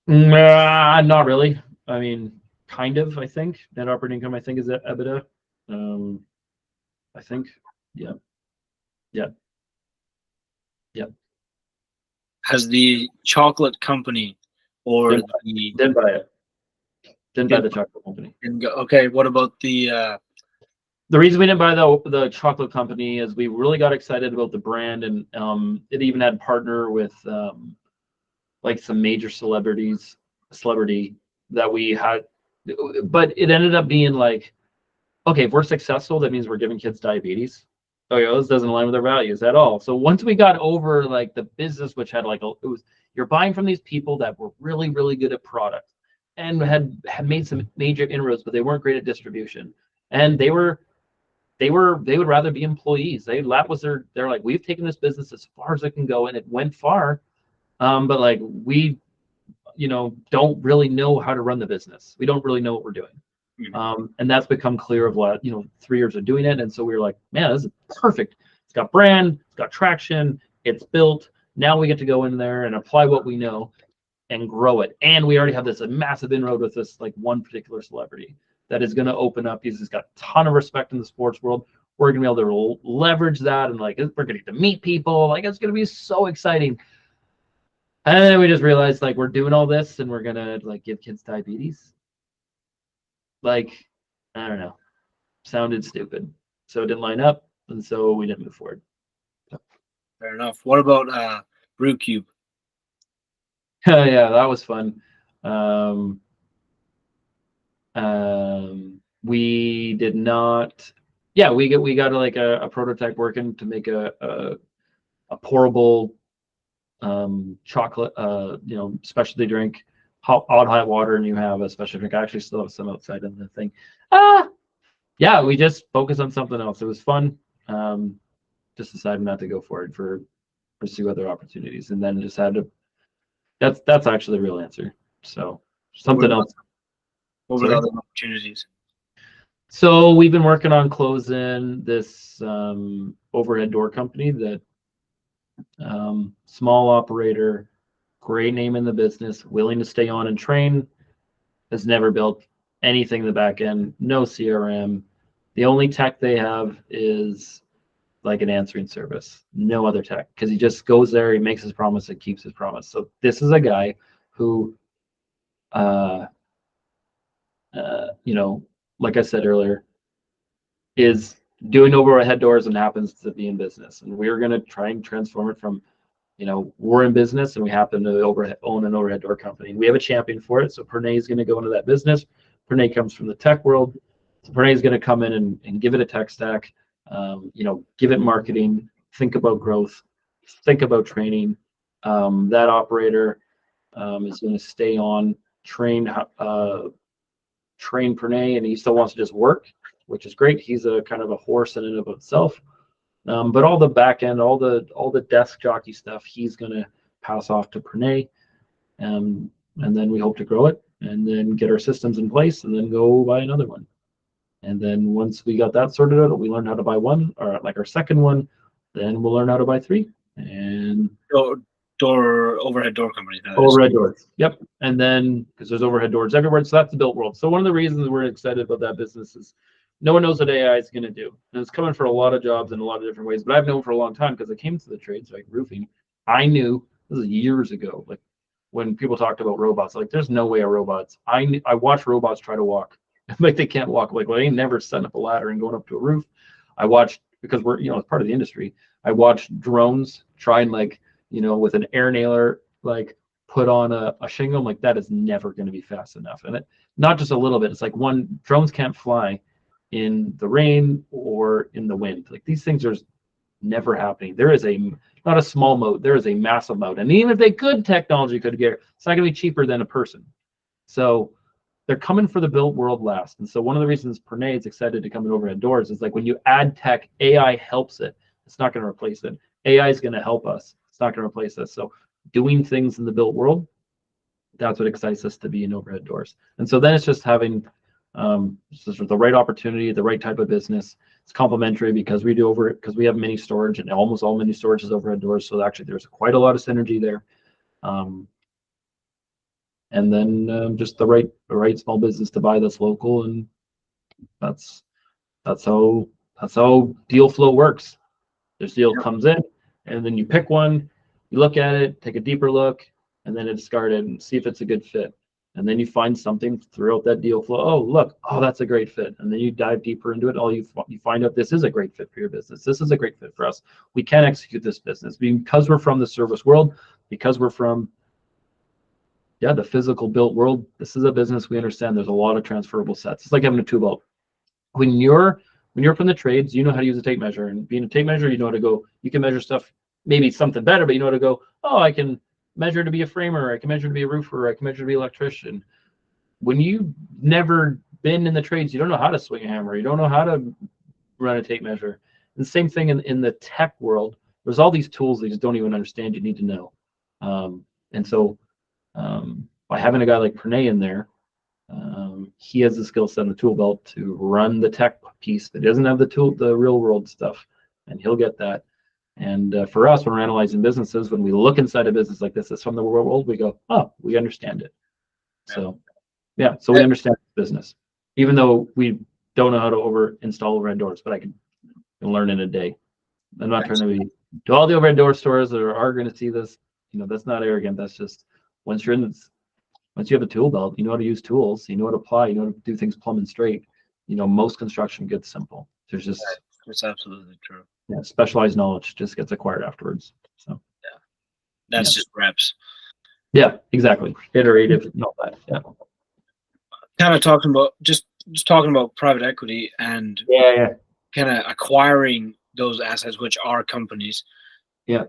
Not really. I mean, kind of. I think net operating income, I think, is EBITDA. I think. Yeah. Has the chocolate company or didn't buy it? Didn't buy the chocolate company. Okay. What about the reason we didn't buy the chocolate company is we really got excited about the brand, and it even had partner with like some major celebrity that we had, but it ended up being like, okay, if we're successful, that means we're giving kids diabetes. Okay, this doesn't align with our values at all. So once we got over like the business, which had you're buying from these people that were really, really good at product and had made some major inroads, but they weren't great at distribution, and they would rather be employees. They're like, we've taken this business as far as it can go, and it went far. But like we, don't really know how to run the business. We don't really know what we're doing. And that's become clear of 3 years of doing it. And so we were like, man, this is perfect. It's got brand, it's got traction, it's built. Now we get to go in there and apply what we know and grow it. And we already have this massive inroad with this like one particular celebrity that is going to open up. He's got a ton of respect in the sports world. We're going to be able to leverage that, and like we're going to get to meet people. Like it's going to be so exciting. And then we just realized like we're doing all this and we're going to like give kids diabetes. Like, I don't know, sounded stupid. So it didn't line up, and so we didn't move forward. Fair enough. What about Brewcube? Yeah, that was fun. We did not. Yeah, we got like a prototype working to make a pourable chocolate, specialty drink, hot water, and you have a special drink. I actually still have some outside in the thing. Yeah, we just focused on something else. It was fun. Just decided not to go for it, for pursue other opportunities, and then just had to. That's actually the real answer. So something else. What were the other opportunities? So we've been working on closing this overhead door company that small operator, great name in the business, willing to stay on and train, has never built anything in the back end, no CRM. The only tech they have is like an answering service, no other tech, because he just goes there, he makes his promise and keeps his promise. So this is a guy who, like I said earlier, is doing overhead doors and happens to be in business. And we're going to try and transform it from, we're in business and we happen to own an overhead door company. We have a champion for it. So Pranay is going to go into that business. Pranay comes from the tech world. So Pranay is going to come in and give it a tech stack, give it marketing, think about growth, think about training. That operator is going to stay on, train Pranay, and he still wants to just work, which is great. He's a kind of a horse in and of itself. But all the back end, all the desk jockey stuff, he's going to pass off to Pranay. And then we hope to grow it and then get our systems in place and then go buy another one. And then once we got that sorted out, we learned how to buy one, or like our second one, then we'll learn how to buy three. And overhead door company. Overhead doors. Yep. And then because there's overhead doors everywhere, so that's the built world. So one of the reasons we're excited about that business is no one knows what AI is going to do. And it's coming for a lot of jobs in a lot of different ways. But I've known for a long time because I came to the trades like roofing. I knew this is years ago, like when people talked about robots, like there's no way a robots. I watched robots try to walk. Like they can't walk. Like, well, they ain't never setting up a ladder and going up to a roof. I watched, because we're, it's part of the industry. I watched drones try and with an air nailer, like put on a shingle. I'm like, that is never going to be fast enough. And not just a little bit. It's like drones can't fly in the rain or in the wind. Like these things are never happening. There is not a small moat. There is a massive moat. And even if they could, technology could get, it's not going to be cheaper than a person. So they're coming for the built world last. And so one of the reasons Pranay is excited to come in overhead doors is like when you add tech, AI helps it. It's not going to replace it. AI is going to help us. It's not going to replace us. So doing things in the built world, that's what excites us to be in overhead doors. And so then it's just having the right opportunity, the right type of business. It's complementary because we have mini storage, and almost all mini storage is overhead doors. So actually there's quite a lot of synergy there. And then just the right small business to buy that's local, and that's how deal flow works. This deal comes in, and then you pick one, you look at it, take a deeper look, and then discard it and see if it's a good fit. And then you find something throughout that deal flow. That's a great fit. And then you dive deeper into it. You find out this is a great fit for your business. This is a great fit for us. We can execute this business because we're from the service world, because we're from the physical built world. This is a business we understand. There's a lot of transferable sets. It's like having a tool belt. When you're from the trades, you know how to use a tape measure, and being a tape measure, you know how to go. You can measure stuff, maybe something better, but you know how to go. Oh, I can measure to be a framer. I can measure to be a roofer. I can measure to be an electrician. When you've never been in the trades, you don't know how to swing a hammer. You don't know how to run a tape measure. And the same thing in the tech world. There's all these tools that you just don't even understand. You need to know. And so by having a guy like Pranay in there, he has the skill set and the tool belt to run the tech piece that doesn't have the real world stuff, and he'll get that. And for us, when we're analyzing businesses, when we look inside a business like this that's from the real world, we go, oh, we understand it. So so we understand the business, even though we don't know how to install overhead doors, but I can learn in a day. I'm not trying to to all the overhead door stores that are going to see this. That's not arrogant. That's just once you have a tool belt, you know how to use tools, you know how to apply, you know how to do things plumb and straight. Most construction gets simple. There's just it's absolutely true. Yeah, specialized knowledge just gets acquired afterwards. So that's just reps. Yeah, exactly. Iterative and all that. Yeah. Kind of talking about private equity and kind of acquiring those assets, which are companies. Yeah.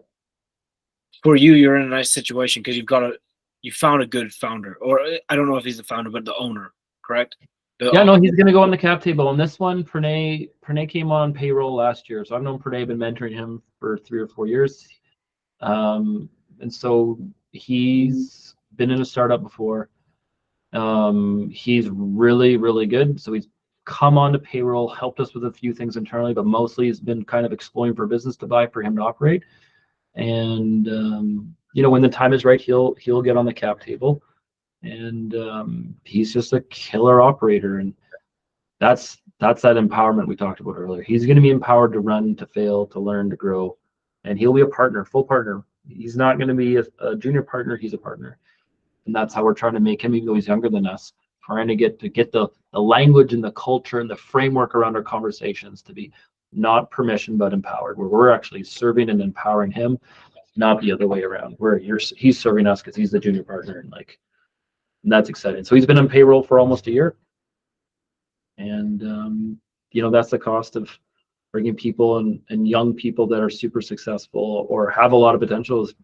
for you, you're in a nice situation because you found a good founder, or I don't know if he's the founder, but the owner, correct? Yeah, no, he's going to go on the cap table. And this one, Pranay came on payroll last year. So I've known Pranay, been mentoring him for 3 or 4 years. And so he's been in a startup before. He's really, really good. So he's come on to payroll, helped us with a few things internally, but mostly he's been kind of exploring for business to buy for him to operate. And when the time is right, he'll get on the cap table. And he's just a killer operator, and that's that empowerment we talked about earlier. He's going to be empowered to run, to fail, to learn, to grow, and he'll be a partner, full partner. He's not going to be a junior partner. He's a partner, and that's how we're trying to make him, even though he's younger than us, trying to get the language and the culture and the framework around our conversations to be not permission but empowered, where we're actually serving and empowering him, not the other way around, where he's serving us because he's the junior partner, and that's exciting. So he's been on payroll for almost a year. And, that's the cost of bringing people and young people that are super successful or have a lot of potential, is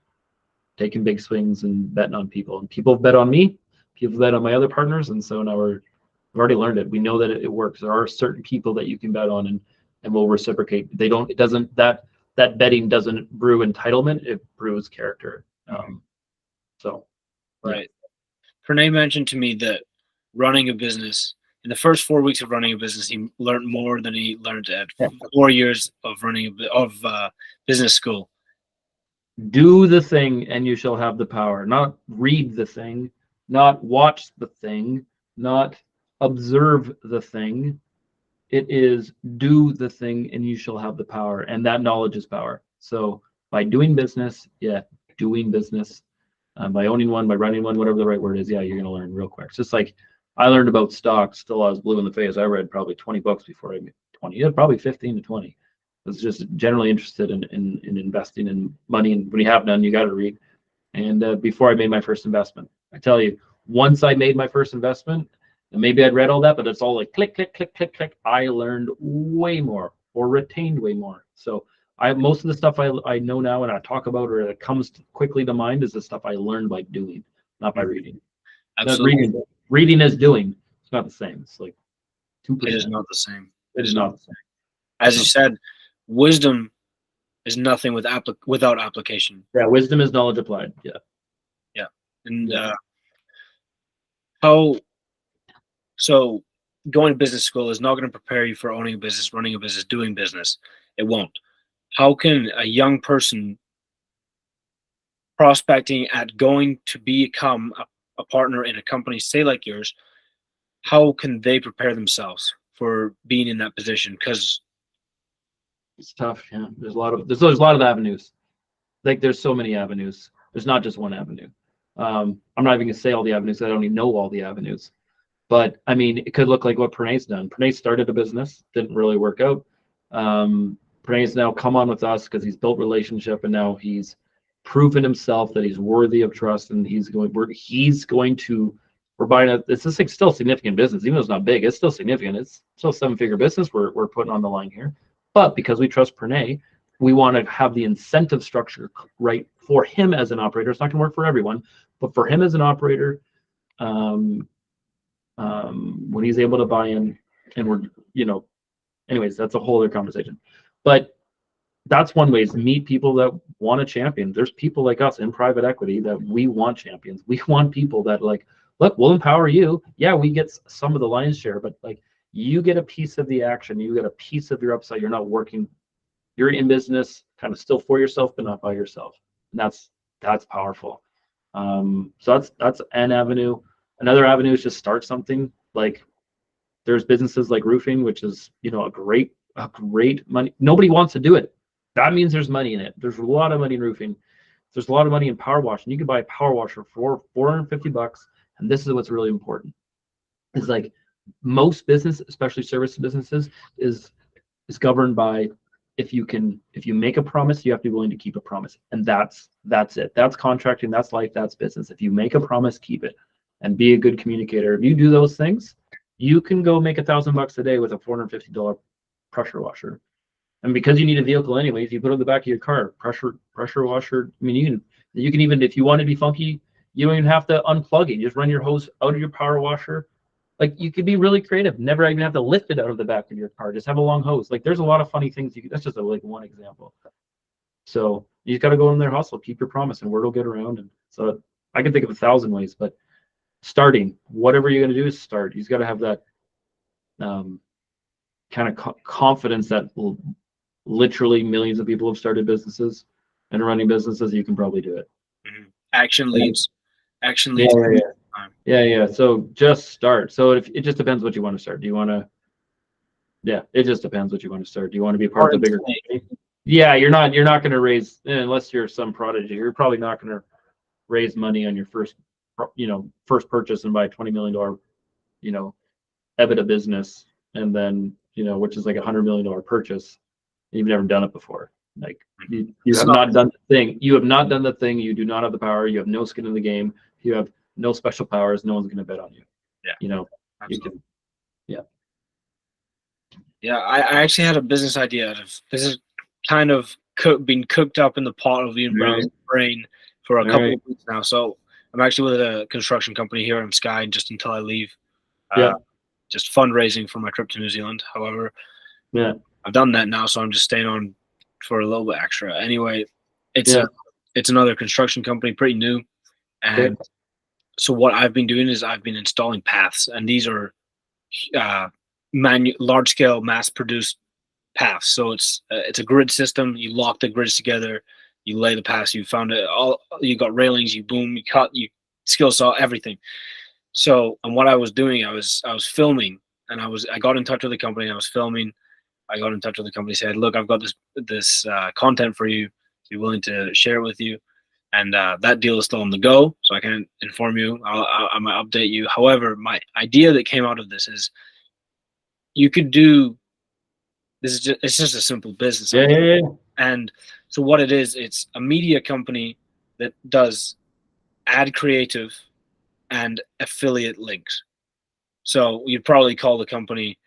taking big swings and betting on people. And people have bet on me, people bet on my other partners. And so now we've already learned it. We know that it works. There are certain people that you can bet on and will reciprocate. That betting doesn't brew entitlement, it brews character. Right. Pranay mentioned to me that running a business, in the first 4 weeks of running a business, he learned more than he learned at 4 years of running business school. Do the thing and you shall have the power. Not read the thing, not watch the thing, not observe the thing. It is do the thing and you shall have the power. And that knowledge is power. So by doing business, by owning one, by running one, whatever the right word is, you're going to learn real quick. It's just like I learned about stocks till I was blue in the face. I read probably 20 books before I made 20, probably 15 to 20. I was just generally interested in investing in money. And when you have none, you got to read. And before I made my first investment, I tell you, once I made my first investment, and maybe I'd read all that, but it's all like click, click, click, click, click. I learned way more or retained way more. So most of the stuff I know now and I talk about or that comes quickly to mind is the stuff I learned by doing, not by reading. Absolutely. Reading is doing. It's not the same. It's like 2%. It is not the same. It is not the same. As you said, wisdom is nothing without application. Yeah, wisdom is knowledge applied. Yeah. And so going to business school is not going to prepare you for owning a business, running a business, doing business. It won't. How can a young person prospecting at going to become a partner in a company, say like yours, how can they prepare themselves for being in that position? Because it's tough. Yeah, there's a lot of avenues. Like there's so many avenues. There's not just one avenue. I'm not even gonna say all the avenues. I don't even know all the avenues. But I mean, it could look like what Pranay's done. Pranay started a business, didn't really work out. Pranay's now come on with us because he's built relationship, and now he's proven himself that he's worthy of trust, and we're buying this is like still significant business, even though it's not big. It's still significant. It's still 7-figure business we're putting on the line here. But because we trust Pranay, we want to have the incentive structure right for him as an operator. It's not going to work for everyone, but for him as an operator, when he's able to buy in, and anyways, that's a whole other conversation. But that's one way, is meet people that want a champion. There's people like us in private equity that we want champions. We want people that like, look, we'll empower you. Yeah, we get some of the lion's share, but like you get a piece of the action. You get a piece of your upside. You're not working. You're in business kind of still for yourself, but not by yourself. And that's powerful. So that's an avenue. Another avenue is just start something. Like there's businesses like roofing, which is, a great money. Nobody wants to do it. That means there's money in it. There's a lot of money in roofing. There's a lot of money in power washing. You can buy a power washer for $450. And this is what's really important. Is like most business, especially service businesses, is governed by if you make a promise, you have to be willing to keep a promise. And that's it. That's contracting, that's life, that's business. If you make a promise, keep it. And be a good communicator. If you do those things, you can go make $1,000 a day with a $450 pressure washer. And because you need a vehicle anyways, you put it on the back of your car, pressure washer. I mean, You can even, if you want to be funky, you don't even have to unplug it. You just run your hose out of your power washer. Like, you could be really creative. Never even have to lift it out of the back of your car. Just have a long hose. Like, there's a lot of funny things. That's just like one example. So you just got to go in there, hustle, keep your promise, and word will get around. And so I can think of 1,000 ways, but starting, whatever you're going to do is start. You've got to have that kind of confidence that literally millions of people have started businesses and running businesses. You can probably do it. Mm-hmm. Action leads. Yeah. So just start. So if it just depends what you want to start. Do you want to? Yeah, it just depends what you want to start. Do you want to be part of the bigger company? Yeah, you're not going to raise, unless you're some prodigy. You're probably not going to raise money on your first purchase and buy a $20 million, EBITDA business, and then which is like $100 million purchase. You've never done it before. Like, you have not done the thing. You have not done the thing. You do not have the power. You have no skin in the game. You have no special powers. No one's going to bet on you. Yeah. You can. Yeah. Yeah. I actually had a business idea. This is kind of been cooked up in the pot of Ian Brown's brain for a couple of weeks now. So I'm actually with a construction company here in Skye just until I leave. Just fundraising for my trip to New Zealand. However, I've done that now, so I'm just staying on for a little bit extra. Anyway, it's another construction company, pretty new, and so what I've been doing is I've been installing paths, and these are large-scale, mass-produced paths. So it's a grid system. You lock the grids together, you lay the paths. You found it all. You got railings. You boom. You cut. You skill saw everything. So, and what I was doing, I was filming, and I got in touch with the company. I was filming. I got in touch with the company, said, "Look, I've got this content for you. Be willing to share it with you." And that deal is still on the go, so I can inform you. I might update you. However, my idea that came out of this is you could do this. It's just a simple business. Yeah. And so what it is, it's a media company that does ad creative and affiliate links. So you'd probably call the company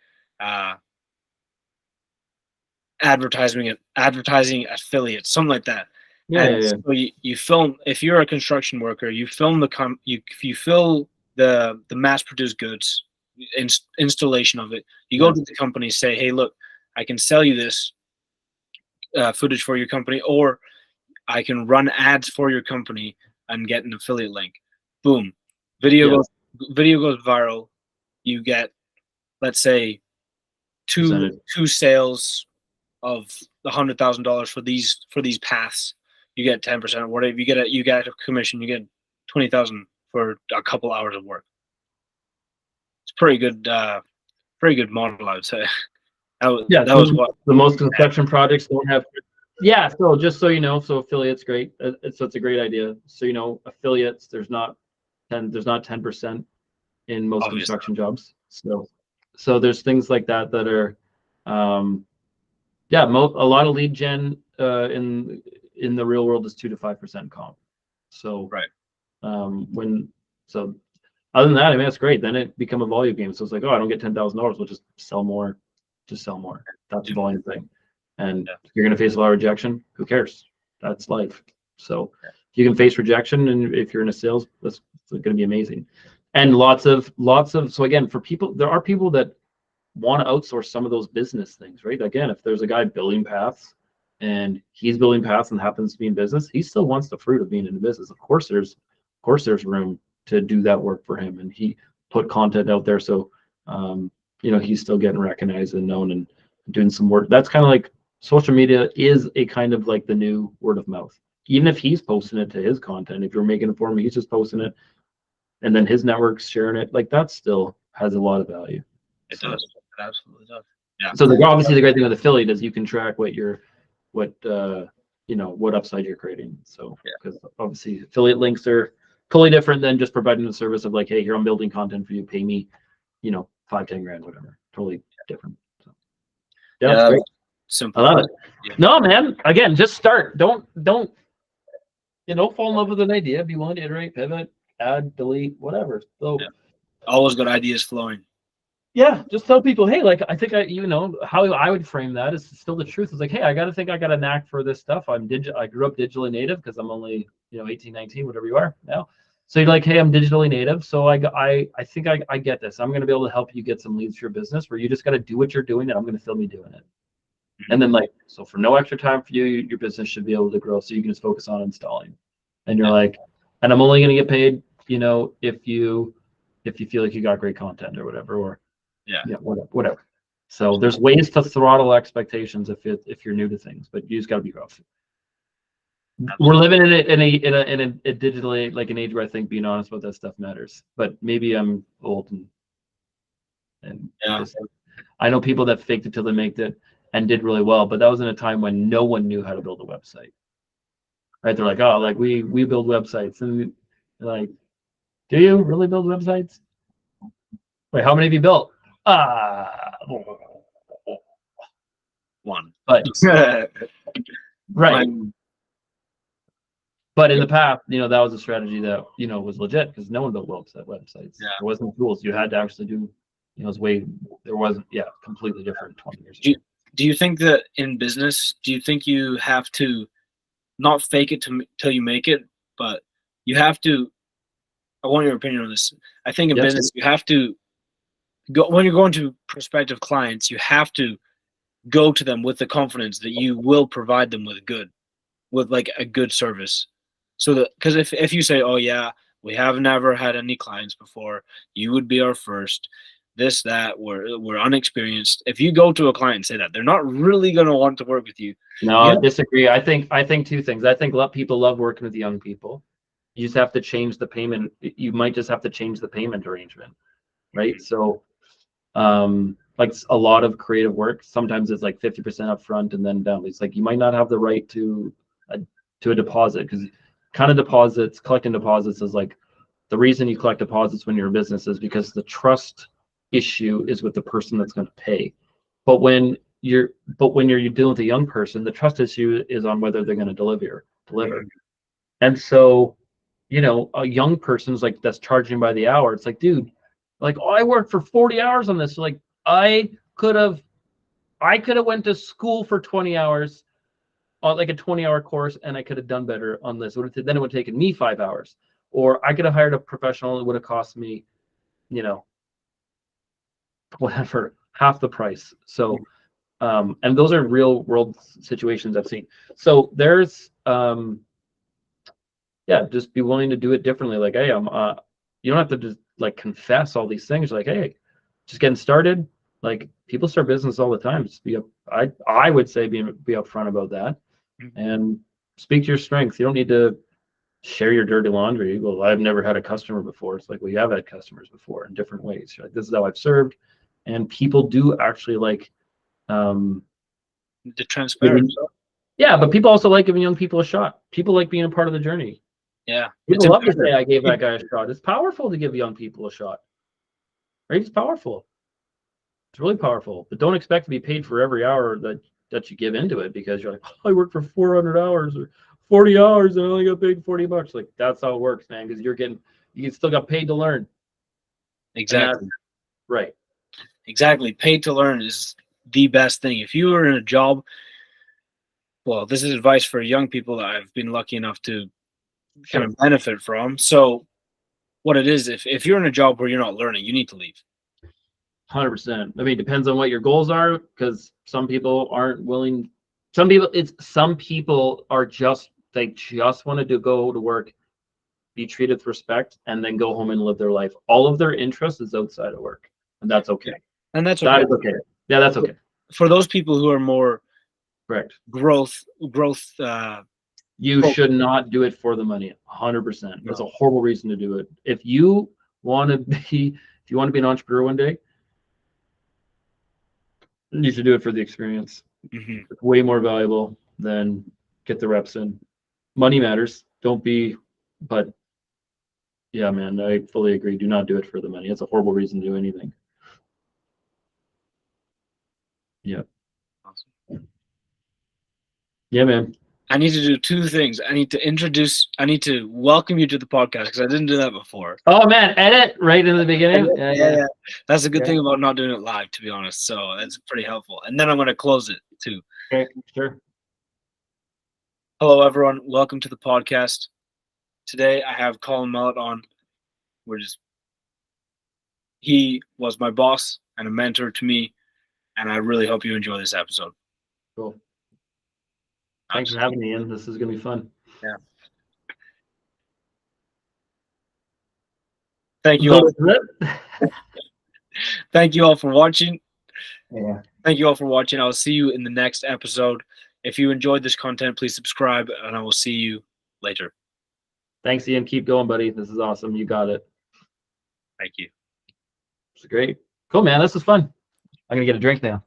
advertising affiliate, something like that. So you film, if you're a construction worker, you film you fill the mass produced goods, installation of it. You go to the company, say, "Hey, look, I can sell you this footage for your company, or I can run ads for your company and get an affiliate link." Boom, video goes viral. You get, let's say, two sales of $100,000 for these paths. You get 10% or whatever. You get a commission. You get 20,000 for a couple hours of work. It's pretty good model, I would say. That was what the most construction projects don't have. Yeah, so just so you know, so affiliates, great. It's a great idea. So affiliates, there's not 10% in most construction jobs. So there's things like that are, a lot of lead gen in the real world is 2 to 5% comp. So other than that, I mean, that's great. Then it become a volume game. So it's like, oh, I don't get $10,000. We'll just sell more. Just sell more. That's a volume thing. And you're going to face a lot of rejection. Who cares? That's life. So you can face rejection, and if you're in a sales, that's going to be amazing. And lots of. So again, for people, there are people that want to outsource some of those business things, right? Again, if there's a guy building paths, and he's building paths and happens to be in business, he still wants the fruit of being in the business. Of course, there's room to do that work for him, and he put content out there, so he's still getting recognized and known and doing some work. That's kind of like social media is a kind of like the new word of mouth. Even if he's posting it to his content, if you're making it for him, he's just posting it, and then his network's sharing it. Like, that still has a lot of value. It does. It absolutely does. Yeah. So obviously the great thing with affiliate is you can track what upside you're creating. So because obviously affiliate links are totally different than just providing the service of like, hey, here I'm building content for you, pay me, $5-10 grand, whatever. Totally different. So that's great. Simple. I love it. Yeah. No, man. Again, just start. Don't fall in love with an idea. Be willing to iterate, pivot, add, delete, whatever. So always got ideas flowing. Yeah, just tell people, hey, like I think how I would frame that is still the truth. It's like, hey, I got a knack for this stuff. I grew up digitally native because I'm only 18, 19, whatever you are now. So you're like, hey, I'm digitally native, so I think I get this. I'm going to be able to help you get some leads for your business where you just got to do what you're doing, and I'm going to film you doing it. And then like, so for no extra time for you, your business should be able to grow. So you can just focus on installing. And you're like, and I'm only going to get paid, if you feel like you got great content or whatever, or whatever. So there's ways to throttle expectations if you're new to things, but you just got to be rough. We're living in a digitally like an age where I think being honest about that stuff matters. But maybe I'm old and just, I know people that faked it till they made it and did really well, but that was in a time when no one knew how to build a website. Right? They're like, oh, like we build websites, and like, do you really build websites? Wait, how many have you built? One. But right. One. But in the past, that was a strategy that was legit because no one built websites. Yeah. There wasn't tools. You had to actually do. There wasn't. Yeah, completely different 20 years ago. Do you think that in business, do you think you have to not fake it till you make it, but you have to? I want your opinion on this. I think in business, you have to go when you're going to prospective clients. You have to go to them with the confidence that you will provide them with like a good service. So that, because if you say, oh yeah, we have never had any clients before, you would be our first, this, that, we're unexperienced. If you go to a client and say that, they're not really going to want to work with you. No, I disagree. I think two things. I think people love working with young people. You just have to change the payment. You might just have to change the payment arrangement, right? So, like a lot of creative work, sometimes it's like 50% upfront and then down. It's like you might not have the right to a deposit because collecting deposits is like the reason you collect deposits when you're a business is because the trust issue is with the person that's going to pay. But when you're dealing with a young person, the trust issue is on whether they're going to deliver. And so, a young person's like that's charging by the hour. It's like, dude, like, oh, I worked for 40 hours on this. Like, I could have went to school for 20 hours on like a 20-hour course, and I could have done better on this. Then it would have taken me 5 hours, or I could have hired a professional. It would have cost me, whatever, half the price. So, and those are real world situations I've seen. So there's, just be willing to do it differently. Like, hey, you don't have to just like confess all these things. Like, hey, just getting started. Like people start business all the time. Just I would say be upfront about that and speak to your strengths. You don't need to share your dirty laundry. Well, I've never had a customer before. It's like, well, you have had customers before in different ways. You're like, this is how I've served. And people do actually like the transparency. Yeah, but people also like giving young people a shot. People like being a part of the journey. Yeah. People love to say I gave that guy a shot. It's powerful to give young people a shot. Right? It's powerful. It's really powerful. But don't expect to be paid for every hour that you give into it because you're like, oh, I worked for 400 hours or 40 hours and I only got paid $40. Like that's how it works, man, because you still got paid to learn. Exactly. Right. Exactly. Paid to learn is the best thing. If you are in a job, well, this is advice for young people that I've been lucky enough to kind of benefit from. So what it is, if you're in a job where you're not learning, you need to leave. 100%. I mean, it depends on what your goals are, because some people aren't willing. Some people are just want to go to work, be treated with respect, and then go home and live their life. All of their interest is outside of work, and that's okay. And that's okay. That is okay. Yeah, that's okay. For those people who are more correct growth. You should not do it for the money. 100%. That's a horrible reason to do it. If you want to be an entrepreneur one day, you should do it for the experience. Mm-hmm. It's way more valuable than get the reps in. Money matters. But yeah, man, I fully agree. Do not do it for the money. It's a horrible reason to do anything. Yeah. Awesome. Yeah, man. I need to do two things. I need to welcome you to the podcast because I didn't do that before. Oh man, edit right in the beginning. Yeah. That's a good Yeah. thing about not doing it live, to be honest. So that's pretty helpful. And then I'm going to close it too. Okay, sure. Hello, everyone. Welcome to the podcast. Today I have Collin Mullet on. He was my boss and a mentor to me, and I really hope you enjoy this episode. Cool. Thanks for having me, Ian. This is gonna be fun. Yeah. Thank you all. Thank you all for watching. Yeah. Thank you all for watching. I'll see you in the next episode. If you enjoyed this content, please subscribe, and I will see you later. Thanks, Ian. Keep going, buddy. This is awesome. You got it. Thank you. It's great. Cool, man. This is fun. I'm gonna get a drink now.